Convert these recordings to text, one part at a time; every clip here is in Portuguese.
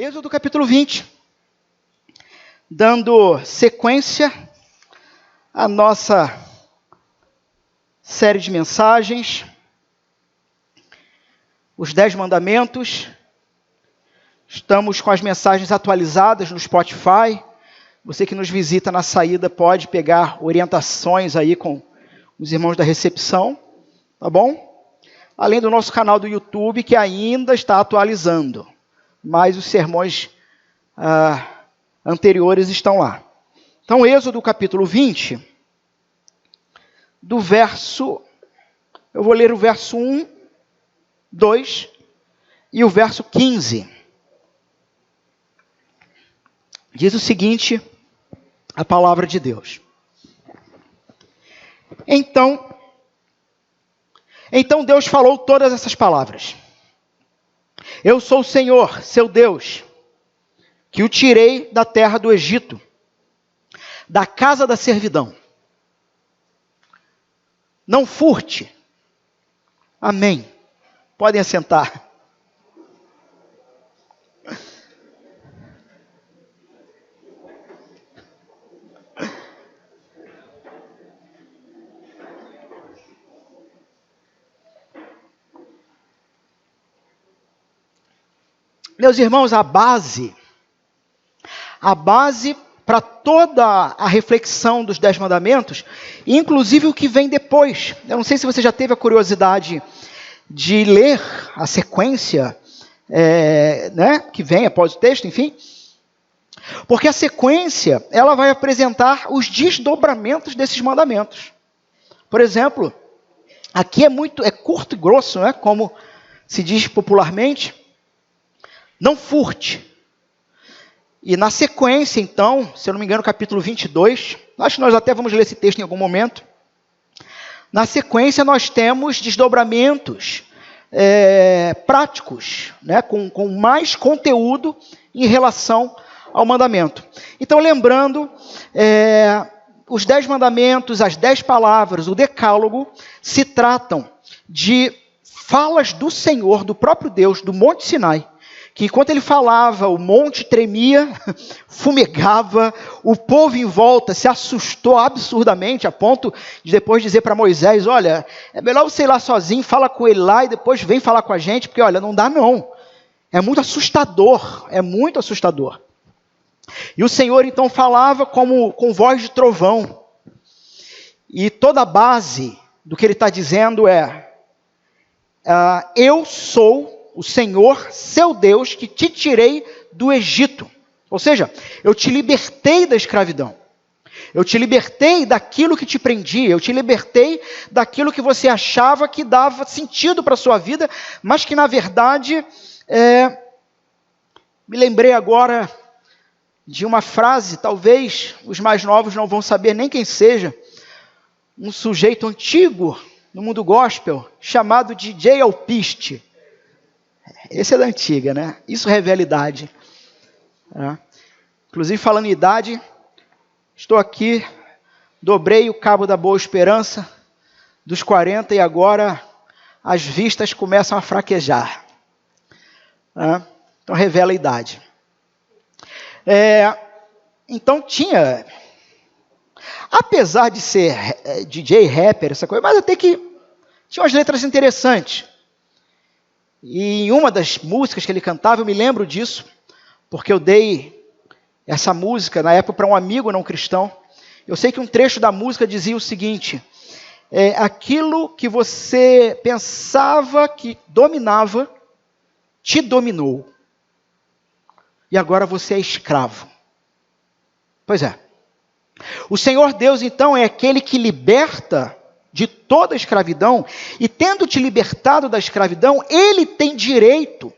Êxodo capítulo 20, dando sequência à nossa série de mensagens, os 10 mandamentos. Estamos com as mensagens atualizadas no Spotify. Você que nos visita na saída pode pegar orientações aí com os irmãos da recepção, tá bom? Além do nosso canal do YouTube, que ainda está atualizando, mas os sermões anteriores estão lá. Então, Êxodo capítulo 20, eu vou ler o verso 1, 2 e o verso 15. Diz o seguinte, a palavra de Deus. Então Deus falou todas essas palavras. Eu sou o Senhor, seu Deus, que o tirei da terra do Egito, da casa da servidão. Não furte. Amém. Podem assentar. Meus irmãos, a base para toda a reflexão dos 10 mandamentos, inclusive o que vem depois. Eu não sei se você já teve a curiosidade de ler a sequência, que vem após o texto, enfim. Porque a sequência, ela vai apresentar os desdobramentos desses mandamentos. Por exemplo, aqui é curto e grosso, né, como se diz popularmente. Não furte. E na sequência, então, se eu não me engano, capítulo 22, acho que nós até vamos ler esse texto em algum momento. Na sequência, nós temos desdobramentos práticos, né, com mais conteúdo em relação ao mandamento. Então, lembrando, os 10 mandamentos, as 10 palavras, o decálogo, se tratam de falas do Senhor, do próprio Deus, do Monte Sinai, que enquanto ele falava, o monte tremia, fumegava, o povo em volta se assustou absurdamente, a ponto de depois dizer para Moisés, olha, é melhor você ir lá sozinho, fala com ele lá e depois vem falar com a gente, porque olha, não dá não. É muito assustador, é muito assustador. E o Senhor então falava com voz de trovão. E toda a base do que ele está dizendo eu sou o Senhor, seu Deus, que te tirei do Egito. Ou seja, eu te libertei da escravidão. Eu te libertei daquilo que te prendia. Eu te libertei daquilo que você achava que dava sentido para a sua vida, mas que na verdade, me lembrei agora de uma frase, talvez os mais novos não vão saber nem quem seja, um sujeito antigo no mundo gospel, chamado de J. Alpiste. Esse é da antiga, né? Isso revela idade. Inclusive, falando em idade, estou aqui, dobrei o cabo da Boa Esperança dos 40 e agora as vistas começam a fraquejar. Então, revela a idade. Então, apesar de ser DJ, rapper, essa coisa, mas até que tinha umas letras interessantes. E em uma das músicas que ele cantava, eu me lembro disso, porque eu dei essa música na época para um amigo não cristão. Eu sei que um trecho da música dizia o seguinte, aquilo que você pensava que dominava, te dominou. E agora você é escravo. Pois é. O Senhor Deus, então, é aquele que liberta de toda a escravidão, e tendo te libertado da escravidão, ele tem direito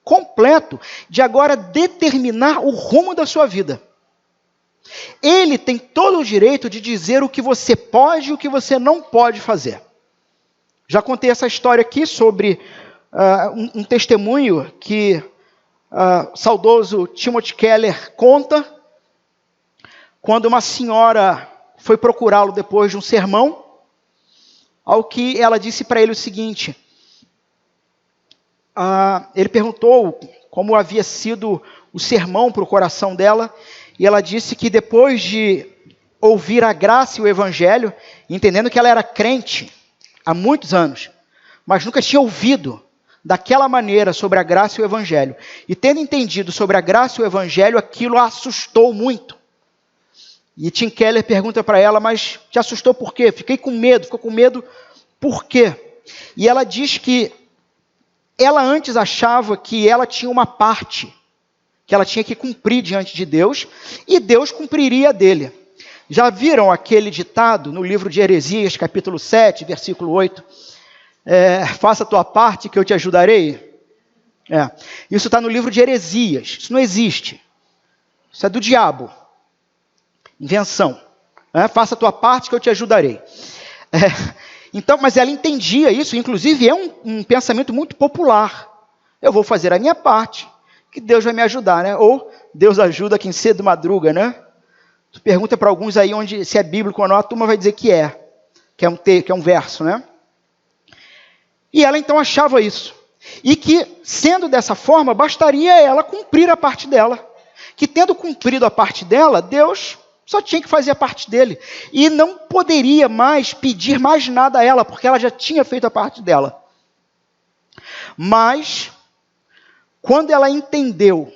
completo de agora determinar o rumo da sua vida. Ele tem todo o direito de dizer o que você pode e o que você não pode fazer. Já contei essa história aqui sobre um testemunho que saudoso Timothy Keller conta, quando uma senhora foi procurá-lo depois de um sermão, ao que ela disse para ele o seguinte, ele perguntou como havia sido o sermão para o coração dela, e ela disse que depois de ouvir a graça e o evangelho, entendendo que ela era crente há muitos anos, mas nunca tinha ouvido daquela maneira sobre a graça e o evangelho, e tendo entendido sobre a graça e o evangelho, aquilo a assustou muito. E Tim Keller pergunta para ela, mas te assustou por quê? Ficou com medo por quê? E ela diz que ela antes achava que ela tinha uma parte que ela tinha que cumprir diante de Deus, e Deus cumpriria a dele. Já viram aquele ditado no livro de Heresias, capítulo 7, versículo 8? Faça a tua parte que eu te ajudarei. Isso está no livro de Heresias, isso não existe. Isso é do diabo. Invenção. Faça a tua parte que eu te ajudarei. Então, mas ela entendia isso, inclusive é um pensamento muito popular. Eu vou fazer a minha parte, que Deus vai me ajudar, né? Ou Deus ajuda quem cedo madruga, né? Tu pergunta para alguns aí se é bíblico ou não, a turma vai dizer que é um verso, né? E ela então achava isso. E que, sendo dessa forma, bastaria ela cumprir a parte dela. Que tendo cumprido a parte dela, Deus só tinha que fazer a parte dele. E não poderia mais pedir mais nada a ela, porque ela já tinha feito a parte dela. Mas, quando ela entendeu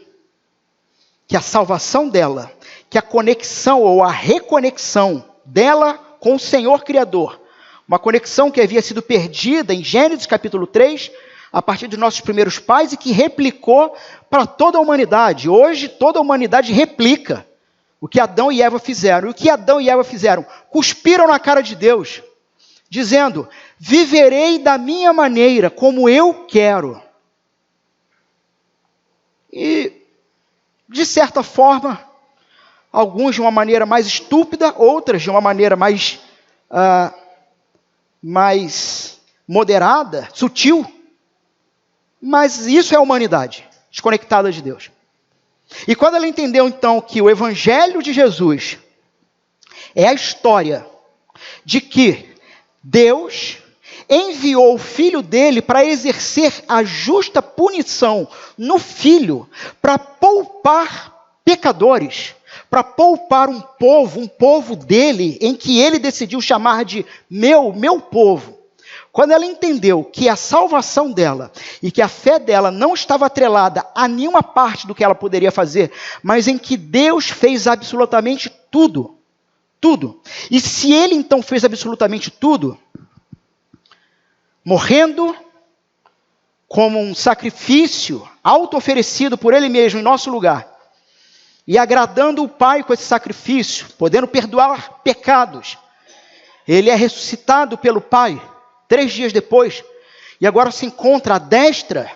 que a salvação dela, que a conexão ou a reconexão dela com o Senhor Criador, uma conexão que havia sido perdida em Gênesis capítulo 3, a partir dos nossos primeiros pais, e que replicou para toda a humanidade. Hoje, toda a humanidade replica o que Adão e Eva fizeram. E o que Adão e Eva fizeram? Cuspiram na cara de Deus, dizendo, viverei da minha maneira, como eu quero. E, de certa forma, alguns de uma maneira mais estúpida, outras de uma maneira mais moderada, sutil, mas isso é a humanidade, desconectada de Deus. E quando ela entendeu então que o Evangelho de Jesus é a história de que Deus enviou o Filho dele para exercer a justa punição no Filho, para poupar pecadores, para poupar um povo dele, em que ele decidiu chamar de meu povo. Quando ela entendeu que a salvação dela e que a fé dela não estava atrelada a nenhuma parte do que ela poderia fazer, mas em que Deus fez absolutamente tudo, tudo. E se ele então fez absolutamente tudo, morrendo como um sacrifício auto-oferecido por ele mesmo em nosso lugar, e agradando o Pai com esse sacrifício, podendo perdoar pecados, ele é ressuscitado pelo Pai 3 dias depois, e agora se encontra à destra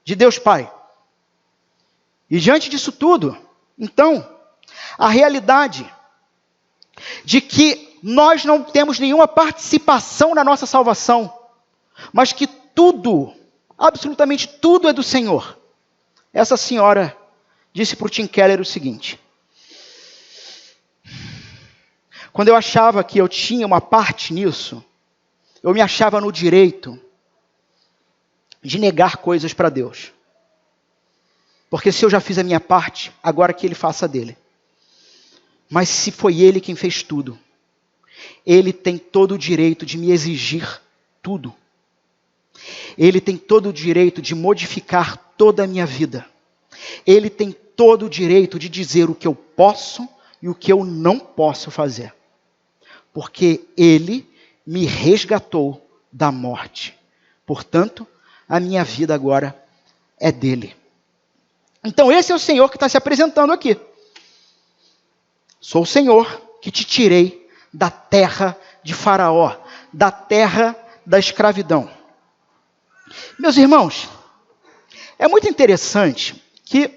de Deus Pai. E diante disso tudo, então, a realidade de que nós não temos nenhuma participação na nossa salvação, mas que tudo, absolutamente tudo é do Senhor. Essa senhora disse para o Tim Keller o seguinte: quando eu achava que eu tinha uma parte nisso, eu me achava no direito de negar coisas para Deus. Porque se eu já fiz a minha parte, agora que Ele faça a dele. Mas se foi Ele quem fez tudo, Ele tem todo o direito de me exigir tudo. Ele tem todo o direito de modificar toda a minha vida. Ele tem todo o direito de dizer o que eu posso e o que eu não posso fazer. Porque Ele me resgatou da morte. Portanto, a minha vida agora é dele. Então esse é o Senhor que está se apresentando aqui. Sou o Senhor que te tirei da terra de Faraó, da terra da escravidão. Meus irmãos, é muito interessante que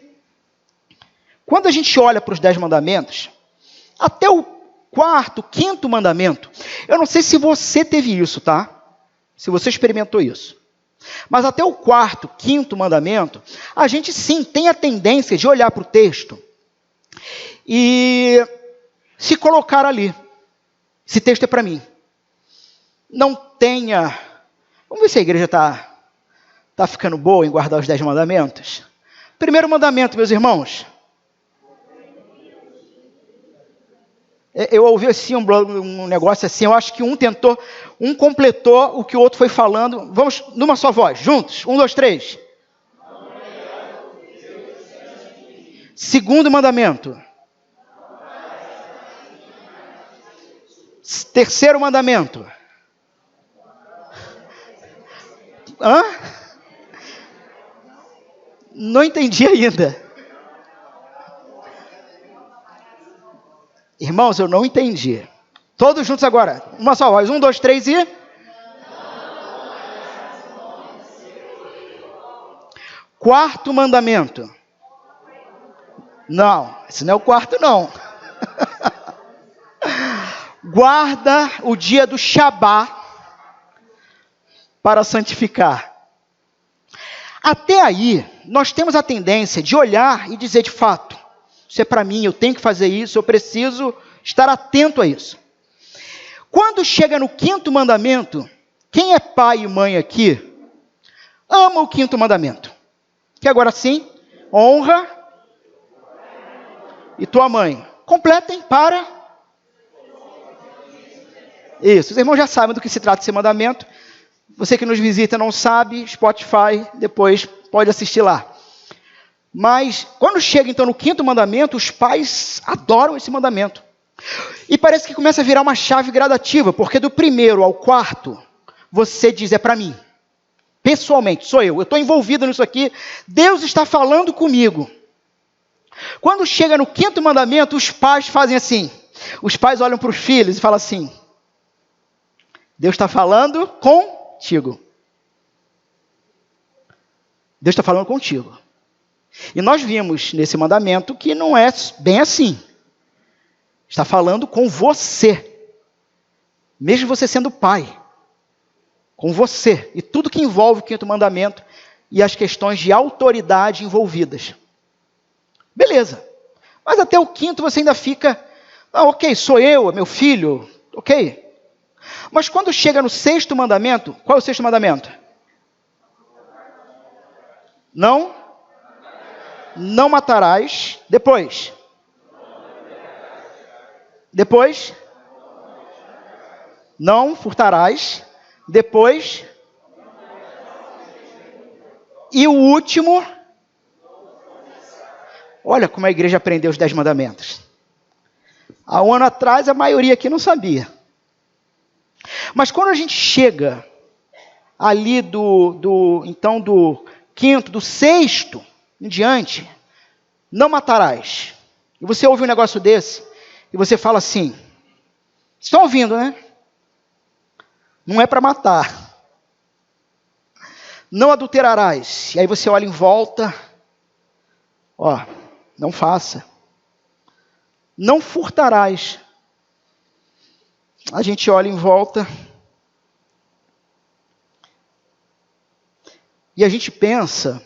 quando a gente olha para os 10 mandamentos, até o 4º, 5º mandamento, eu não sei se você teve isso, tá? Se você experimentou isso. Mas até o 4º, 5º mandamento, a gente sim tem a tendência de olhar para o texto e se colocar ali. Esse texto é para mim. Não tenha... Vamos ver se a igreja está ficando boa em guardar os 10 mandamentos? Primeiro mandamento, meus irmãos. Eu ouvi assim um negócio assim, eu acho que um completou o que o outro foi falando. Vamos numa só voz, juntos. 1, 2, 3. Segundo mandamento. Terceiro mandamento. Hã? Não entendi ainda. Irmãos, eu não entendi. Todos juntos agora. Uma só voz. 1, 2, 3 e... Quarto mandamento. Não, esse não é o quarto, não. Guarda o dia do Shabá para santificar. Até aí, nós temos a tendência de olhar e dizer de fato, isso é para mim, eu tenho que fazer isso, eu preciso estar atento a isso. Quando chega no quinto mandamento, quem é pai e mãe aqui, ama o quinto mandamento. Que agora sim, honra e tua mãe. Completem para... Isso, os irmãos já sabem do que se trata esse mandamento. Você que nos visita não sabe, Spotify, depois pode assistir lá. Mas, quando chega então no quinto mandamento, os pais adoram esse mandamento. E parece que começa a virar uma chave gradativa, porque do primeiro ao quarto, você diz, é para mim. Pessoalmente, sou eu estou envolvido nisso aqui, Deus está falando comigo. Quando chega no quinto mandamento, os pais fazem assim. Os pais olham para os filhos e falam assim, Deus está falando contigo. Deus está falando contigo. E nós vimos nesse mandamento que não é bem assim. Está falando com você. Mesmo você sendo pai. Com você. E tudo que envolve o quinto mandamento e as questões de autoridade envolvidas. Beleza. Mas até o quinto você ainda fica, ok, sou eu, é meu filho, ok. Mas quando chega no sexto mandamento, qual é o sexto mandamento? Não matarás. Depois. Não furtarás. Depois. E o último. Olha como a igreja aprendeu os 10 mandamentos. Há um ano atrás a maioria aqui não sabia. Mas quando a gente chega ali do quinto, do sexto em diante, não matarás. E você ouve um negócio desse e você fala assim, estão ouvindo, né? Não é para matar. Não adulterarás. E aí você olha em volta, não faça. Não furtarás. A gente olha em volta e a gente pensa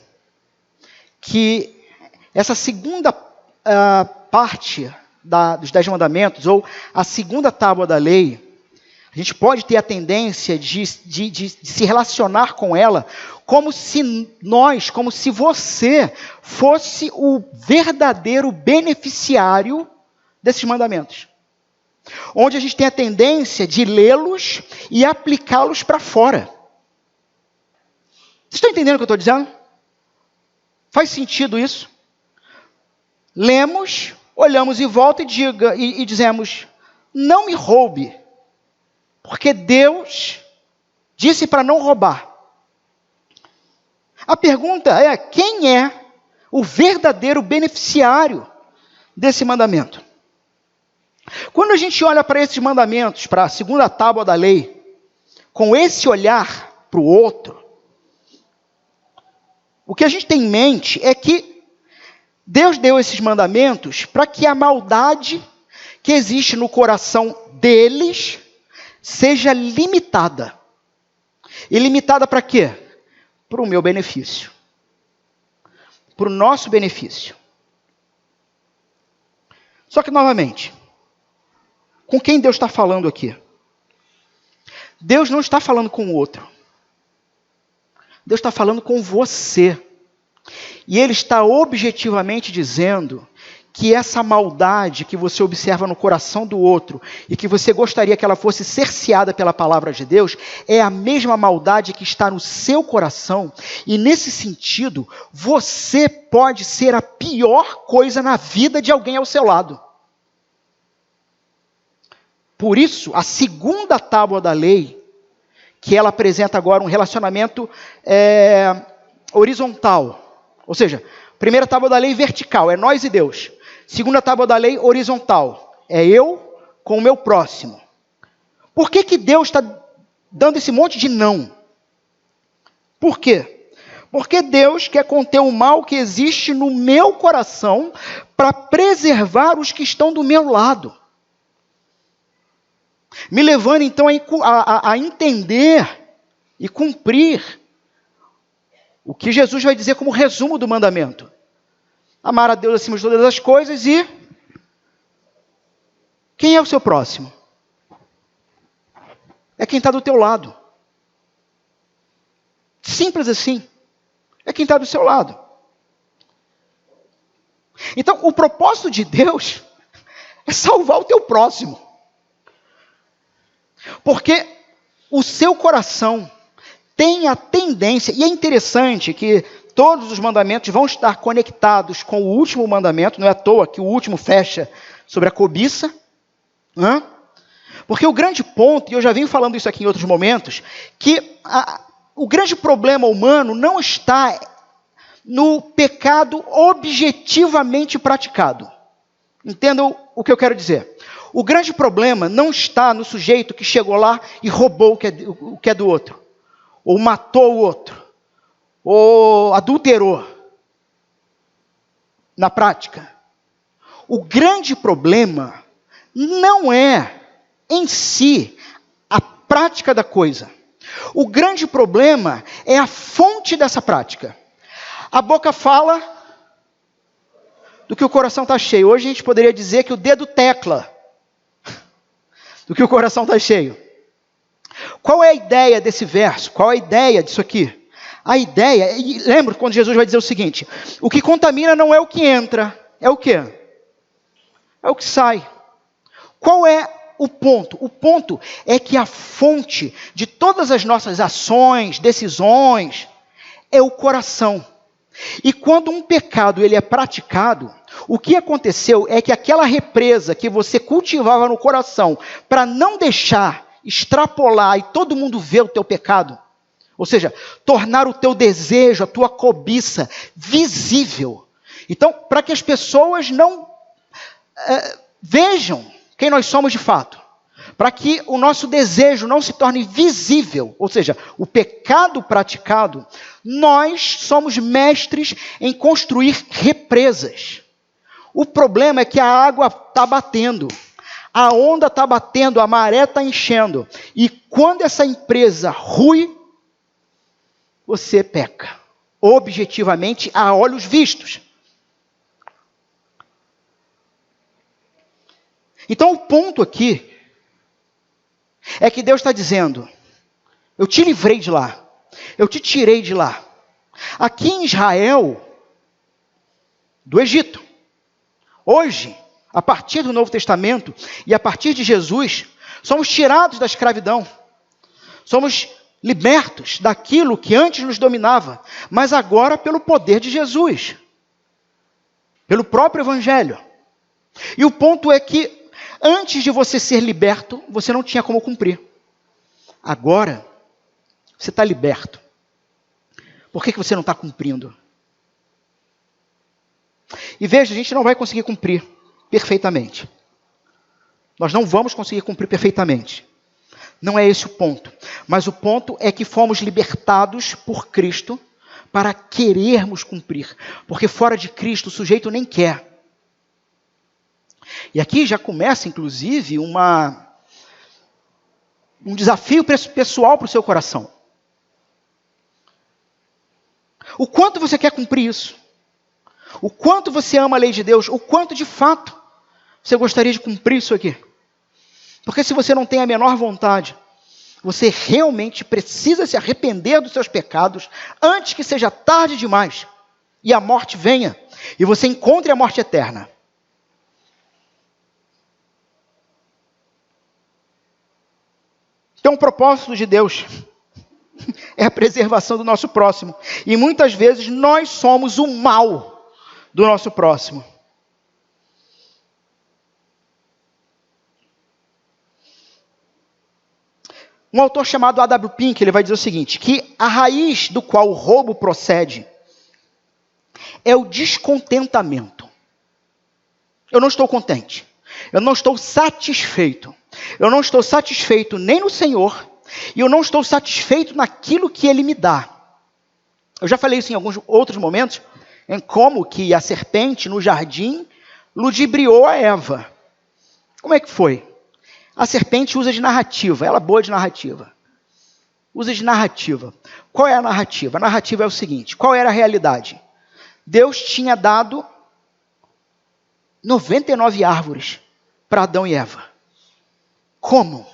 que essa segunda parte dos 10 mandamentos, ou a segunda tábua da lei, a gente pode ter a tendência de se relacionar com ela como se você fosse o verdadeiro beneficiário desses mandamentos. Onde a gente tem a tendência de lê-los e aplicá-los para fora. Vocês estão entendendo o que eu estou dizendo? Faz sentido isso? Lemos, olhamos em volta e dizemos, não me roube, porque Deus disse para não roubar. A pergunta é, quem é o verdadeiro beneficiário desse mandamento? Quando a gente olha para esses mandamentos, para a segunda tábua da lei, com esse olhar para o outro, o que a gente tem em mente é que Deus deu esses mandamentos para que a maldade que existe no coração deles seja limitada. E limitada para quê? Para o meu benefício. Para o nosso benefício. Só que, novamente, com quem Deus está falando aqui? Deus não está falando com o outro. Deus está falando com você. E ele está objetivamente dizendo que essa maldade que você observa no coração do outro e que você gostaria que ela fosse cerceada pela palavra de Deus, é a mesma maldade que está no seu coração, e nesse sentido, você pode ser a pior coisa na vida de alguém ao seu lado. Por isso, a segunda tábua da lei, que ela apresenta agora um relacionamento horizontal, ou seja, primeira tábua da lei vertical, é nós e Deus. Segunda tábua da lei horizontal, é eu com o meu próximo. Por que Deus está dando esse monte de não? Por quê? Porque Deus quer conter o mal que existe no meu coração para preservar os que estão do meu lado. Me levando então a entender e cumprir o que Jesus vai dizer como resumo do mandamento. Amar a Deus acima de todas as coisas e... quem é o seu próximo? É quem está do teu lado. Simples assim. É quem está do seu lado. Então, o propósito de Deus é salvar o teu próximo. Porque o seu coração tem a tendência, e é interessante que todos os mandamentos vão estar conectados com o último mandamento, não é à toa que o último fecha sobre a cobiça, né? Porque o grande ponto, e eu já venho falando isso aqui em outros momentos, que o grande problema humano não está no pecado objetivamente praticado. Entendam o que eu quero dizer. O grande problema não está no sujeito que chegou lá e roubou o que é do outro, ou matou o outro, ou adulterou na prática. O grande problema não é em si a prática da coisa. O grande problema é a fonte dessa prática. A boca fala do que o coração está cheio. Hoje a gente poderia dizer que o dedo tecla do que o coração está cheio. Qual é a ideia desse verso? Qual é a ideia disso aqui? A ideia, e lembra quando Jesus vai dizer o seguinte: o que contamina não é o que entra, é o quê? É o que sai. Qual é o ponto? O ponto é que a fonte de todas as nossas ações, decisões, é o coração. E quando um pecado ele é praticado, o que aconteceu é que aquela represa que você cultivava no coração para não deixar extrapolar e todo mundo ver o teu pecado, ou seja, tornar o teu desejo, a tua cobiça visível. Então, para que as pessoas não vejam quem nós somos de fato, para que o nosso desejo não se torne visível, ou seja, o pecado praticado, nós somos mestres em construir represas. O problema é que a água está batendo, a onda está batendo, a maré está enchendo, e quando essa empresa rui, você peca, objetivamente, a olhos vistos. Então o ponto aqui é que Deus está dizendo: eu te livrei de lá, eu te tirei de lá. Aqui em Israel, do Egito, hoje, a partir do Novo Testamento e a partir de Jesus, somos tirados da escravidão, somos libertos daquilo que antes nos dominava, mas agora pelo poder de Jesus, pelo próprio Evangelho. E o ponto é que antes de você ser liberto, você não tinha como cumprir. Agora, você está liberto. Por que você não está cumprindo? E veja, a gente não vai conseguir cumprir perfeitamente. Nós não vamos conseguir cumprir perfeitamente. Não é esse o ponto. Mas o ponto é que fomos libertados por Cristo para querermos cumprir. Porque fora de Cristo o sujeito nem quer. E aqui já começa, inclusive, um desafio pessoal para o seu coração. O quanto você quer cumprir isso? O quanto você ama a lei de Deus? O quanto, de fato, você gostaria de cumprir isso aqui? Porque se você não tem a menor vontade, você realmente precisa se arrepender dos seus pecados antes que seja tarde demais. e a morte venha, e você encontre a morte eterna. Então, o propósito de Deus é a preservação do nosso próximo. E muitas vezes nós somos o mal do nosso próximo. Um autor chamado A.W. Pink, ele vai dizer o seguinte, que a raiz do qual o roubo procede é o descontentamento. Eu não estou contente. Eu não estou satisfeito. Eu não estou satisfeito nem no Senhor, e eu não estou satisfeito naquilo que Ele me dá. Eu já falei isso em alguns outros momentos, em como que a serpente no jardim ludibriou a Eva. Como é que foi? A serpente usa de narrativa, ela é boa de narrativa. Usa de narrativa. Qual é a narrativa? A narrativa é o seguinte, qual era a realidade? Deus tinha dado 99 árvores para Adão e Eva. Como?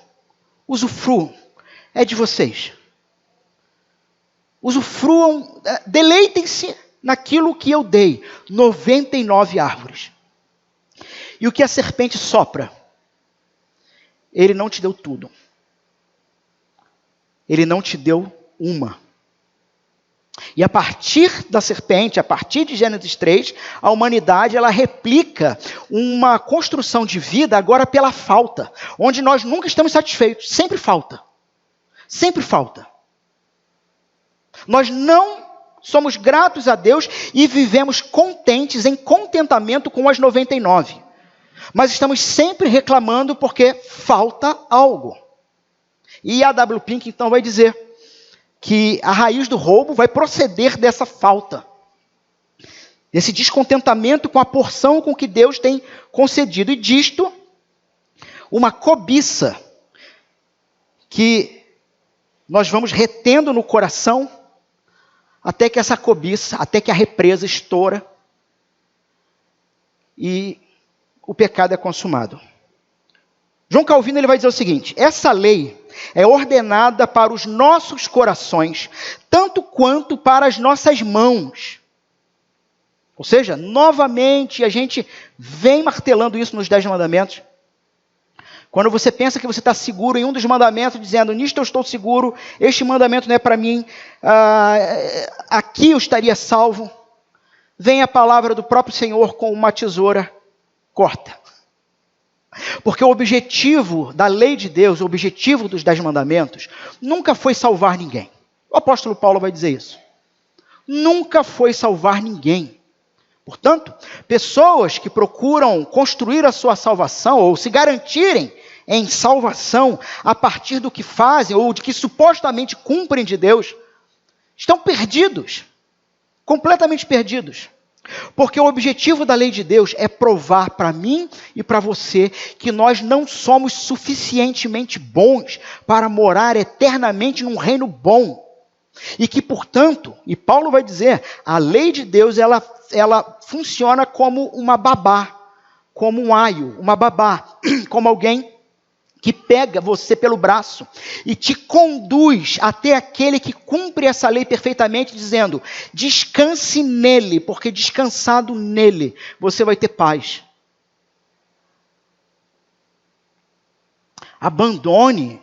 Usufruam. É de vocês. Usufruam, deleitem-se naquilo que eu dei. 99 árvores. E o que a serpente sopra? Ele não te deu tudo. Ele não te deu uma. E a partir da serpente, a partir de Gênesis 3, a humanidade ela replica uma construção de vida agora pela falta, onde nós nunca estamos satisfeitos, sempre falta. Sempre falta. Nós não somos gratos a Deus e vivemos contentes, em contentamento com as 99. Mas estamos sempre reclamando porque falta algo. E a W. Pink então vai dizer que a raiz do roubo vai proceder dessa falta. Desse descontentamento com a porção com que Deus tem concedido. E disto, uma cobiça que nós vamos retendo no coração até que essa cobiça, até que a represa estoura e o pecado é consumado. João Calvino ele vai dizer o seguinte, essa lei é ordenada para os nossos corações, tanto quanto para as nossas mãos. Ou seja, novamente, a gente vem martelando isso nos 10 mandamentos. Quando você pensa que você está seguro em um dos mandamentos, dizendo, nisto eu estou seguro, este mandamento não é para mim, aqui eu estaria salvo, vem a palavra do próprio Senhor com uma tesoura, corta. Porque o objetivo da lei de Deus, o objetivo dos 10 mandamentos, nunca foi salvar ninguém. O apóstolo Paulo vai dizer isso. Nunca foi salvar ninguém. Portanto, pessoas que procuram construir a sua salvação, ou se garantirem em salvação a partir do que fazem, ou de que supostamente cumprem de Deus, estão perdidos. Completamente perdidos. Porque o objetivo da lei de Deus é provar para mim e para você que nós não somos suficientemente bons para morar eternamente num reino bom. E que, portanto, e Paulo vai dizer, a lei de Deus ela funciona como uma babá, como um aio, uma babá, como alguém que pega você pelo braço e te conduz até aquele que cumpre essa lei perfeitamente, dizendo, descanse nele, porque descansado nele, você vai ter paz. Abandone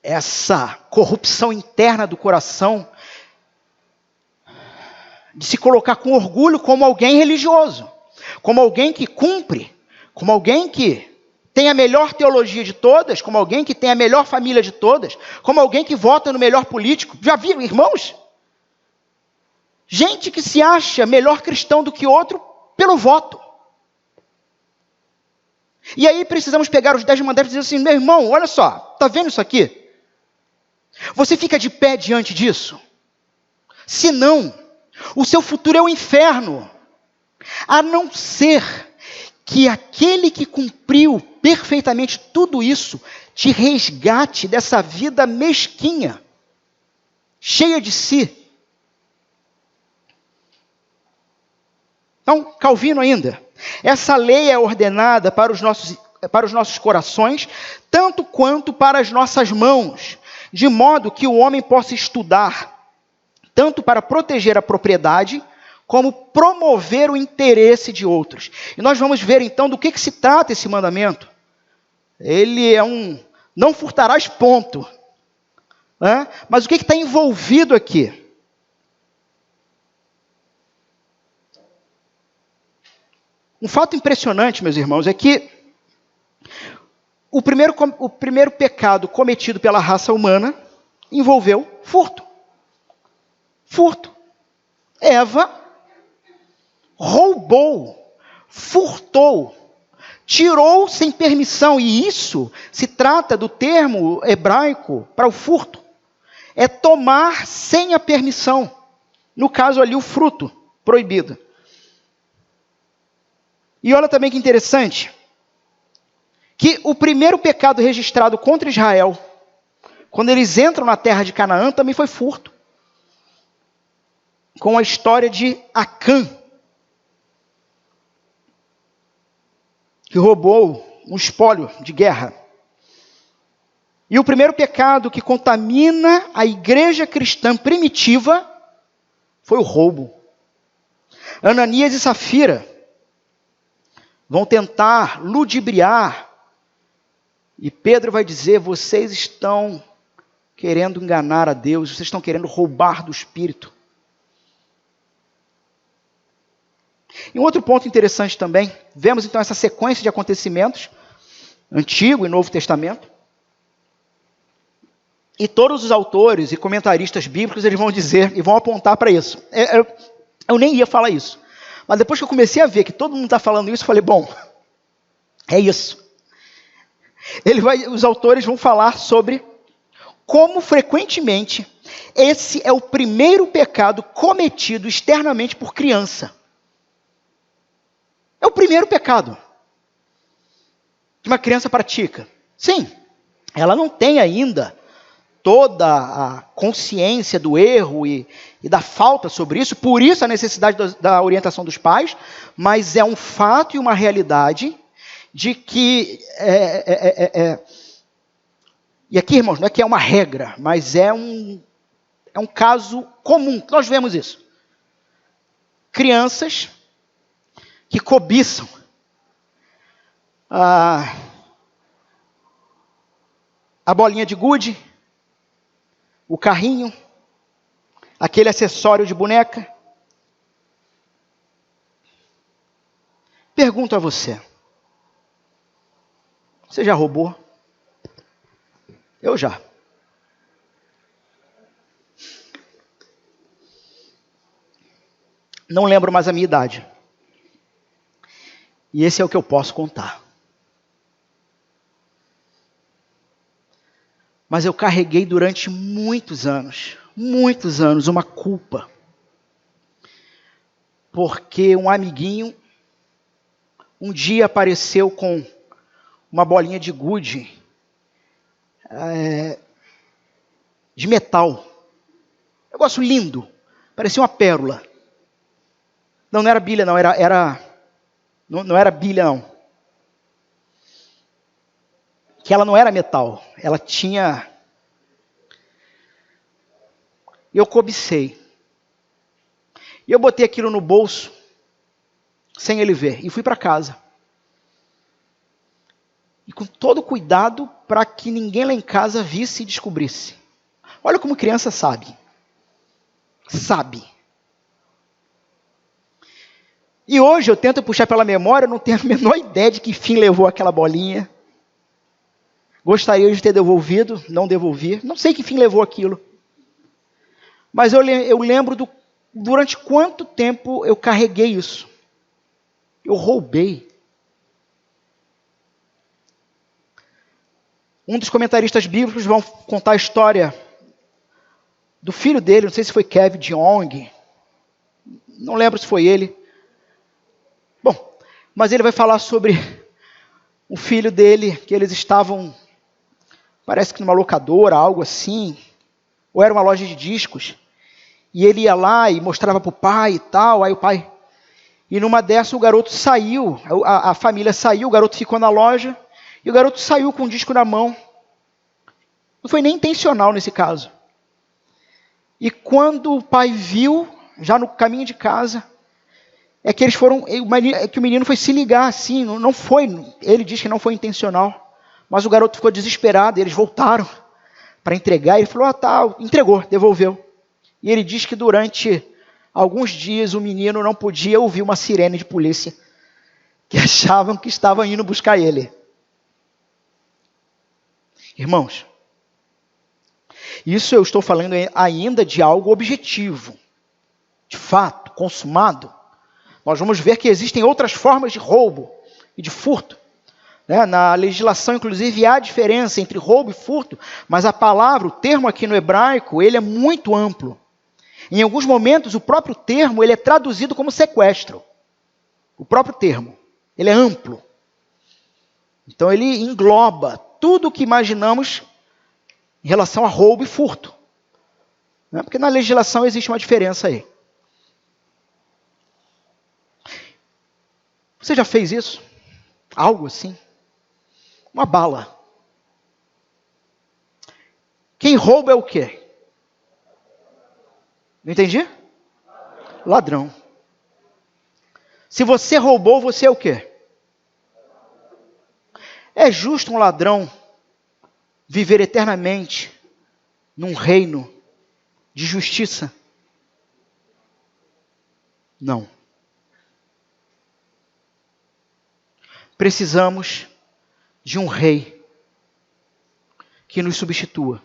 essa corrupção interna do coração de se colocar com orgulho como alguém religioso, como alguém que cumpre, como alguém que tem a melhor teologia de todas, como alguém que tem a melhor família de todas, como alguém que vota no melhor político. Já viram, irmãos? Gente que se acha melhor cristão do que outro pelo voto. E aí precisamos pegar os 10 mandamentos e dizer assim, meu irmão, olha só, está vendo isso aqui? Você fica de pé diante disso? Se não, o seu futuro é o inferno. A não ser que aquele que cumpriu perfeitamente tudo isso te resgate dessa vida mesquinha, cheia de si. Então, Calvino ainda, essa lei é ordenada para os nossos corações, tanto quanto para as nossas mãos, de modo que o homem possa estudar tanto para proteger a propriedade, como promover o interesse de outros. E nós vamos ver então do que se trata esse mandamento. Ele é não furtarás, ponto. Né? Mas o que está envolvido aqui? Um fato impressionante, meus irmãos, é que o primeiro pecado cometido pela raça humana envolveu furto. Furto. Eva roubou, furtou, tirou sem permissão. E isso se trata do termo hebraico para o furto. É tomar sem a permissão. No caso ali, o fruto proibido. E olha também que interessante, que o primeiro pecado registrado contra Israel, quando eles entram na terra de Canaã, também foi furto. Com a história de Acã, que roubou um espólio de guerra. E o primeiro pecado que contamina a igreja cristã primitiva foi o roubo. Ananias e Safira vão tentar ludibriar, e Pedro vai dizer: vocês estão querendo enganar a Deus, vocês estão querendo roubar do Espírito. E um outro ponto interessante também, vemos então essa sequência de acontecimentos, Antigo e Novo Testamento, e todos os autores e comentaristas bíblicos, eles vão dizer e vão apontar para isso. Eu nem ia falar isso, mas depois que eu comecei a ver que todo mundo está falando isso, eu falei, bom, é isso. Os autores vão falar sobre como frequentemente esse é o primeiro pecado cometido externamente por criança. É o primeiro pecado que uma criança pratica. Sim, ela não tem ainda toda a consciência do erro e da falta sobre isso, por isso a necessidade da orientação dos pais, mas é um fato e uma realidade de que, e aqui, irmãos, não é que é uma regra, mas é um caso comum, nós vemos isso. Crianças que cobiçam a bolinha de gude, o carrinho, aquele acessório de boneca. Pergunto a você, você já roubou? Eu já. Não lembro mais a minha idade. E esse é o que eu posso contar. Mas eu carreguei durante muitos anos, uma culpa. Porque um amiguinho um dia apareceu com uma bolinha de gude de metal. Negócio lindo, parecia uma pérola. Não era bilha, não, não era bilha, não. Que ela não era metal, ela tinha... Eu cobicei. E eu botei aquilo no bolso, sem ele ver, e fui para casa. E com todo cuidado, para que ninguém lá em casa visse e descobrisse. Olha como criança sabe. Sabe. E hoje eu tento puxar pela memória, eu não tenho a menor ideia de que fim levou aquela bolinha. Gostaria de ter devolvido, não devolvi. Não sei que fim levou aquilo. Mas eu lembro durante quanto tempo eu carreguei isso. Eu roubei. Um dos comentaristas bíblicos vão contar a história do filho dele, não sei se foi Kevin Jeong, não lembro se foi ele. Bom, mas ele vai falar sobre o filho dele, que eles estavam, parece que numa locadora, algo assim, ou era uma loja de discos, e ele ia lá e mostrava para o pai e tal, aí o pai... E numa dessa o garoto saiu, a família saiu, o garoto ficou na loja, e o garoto saiu com o disco na mão. Não foi nem intencional nesse caso. E quando o pai viu, já no caminho de casa, é que o menino foi se ligar assim, não foi, ele diz que não foi intencional, mas o garoto ficou desesperado, e eles voltaram para entregar, e ele falou, entregou, devolveu. E ele diz que durante alguns dias o menino não podia ouvir uma sirene de polícia, que achavam que estavam indo buscar ele. Irmãos, isso eu estou falando ainda de algo objetivo, de fato, consumado. Nós vamos ver que existem outras formas de roubo e de furto. Na legislação, inclusive, há diferença entre roubo e furto, mas a palavra, o termo aqui no hebraico, ele é muito amplo. Em alguns momentos, o próprio termo ele é traduzido como sequestro. O próprio termo, ele é amplo. Então, ele engloba tudo o que imaginamos em relação a roubo e furto. Porque na legislação existe uma diferença aí. Você já fez isso? Algo assim? Uma bala. Quem rouba é o quê? Não entendi? Ladrão. Se você roubou, você é o quê? É justo um ladrão viver eternamente num reino de justiça? Não. Precisamos de um rei que nos substitua.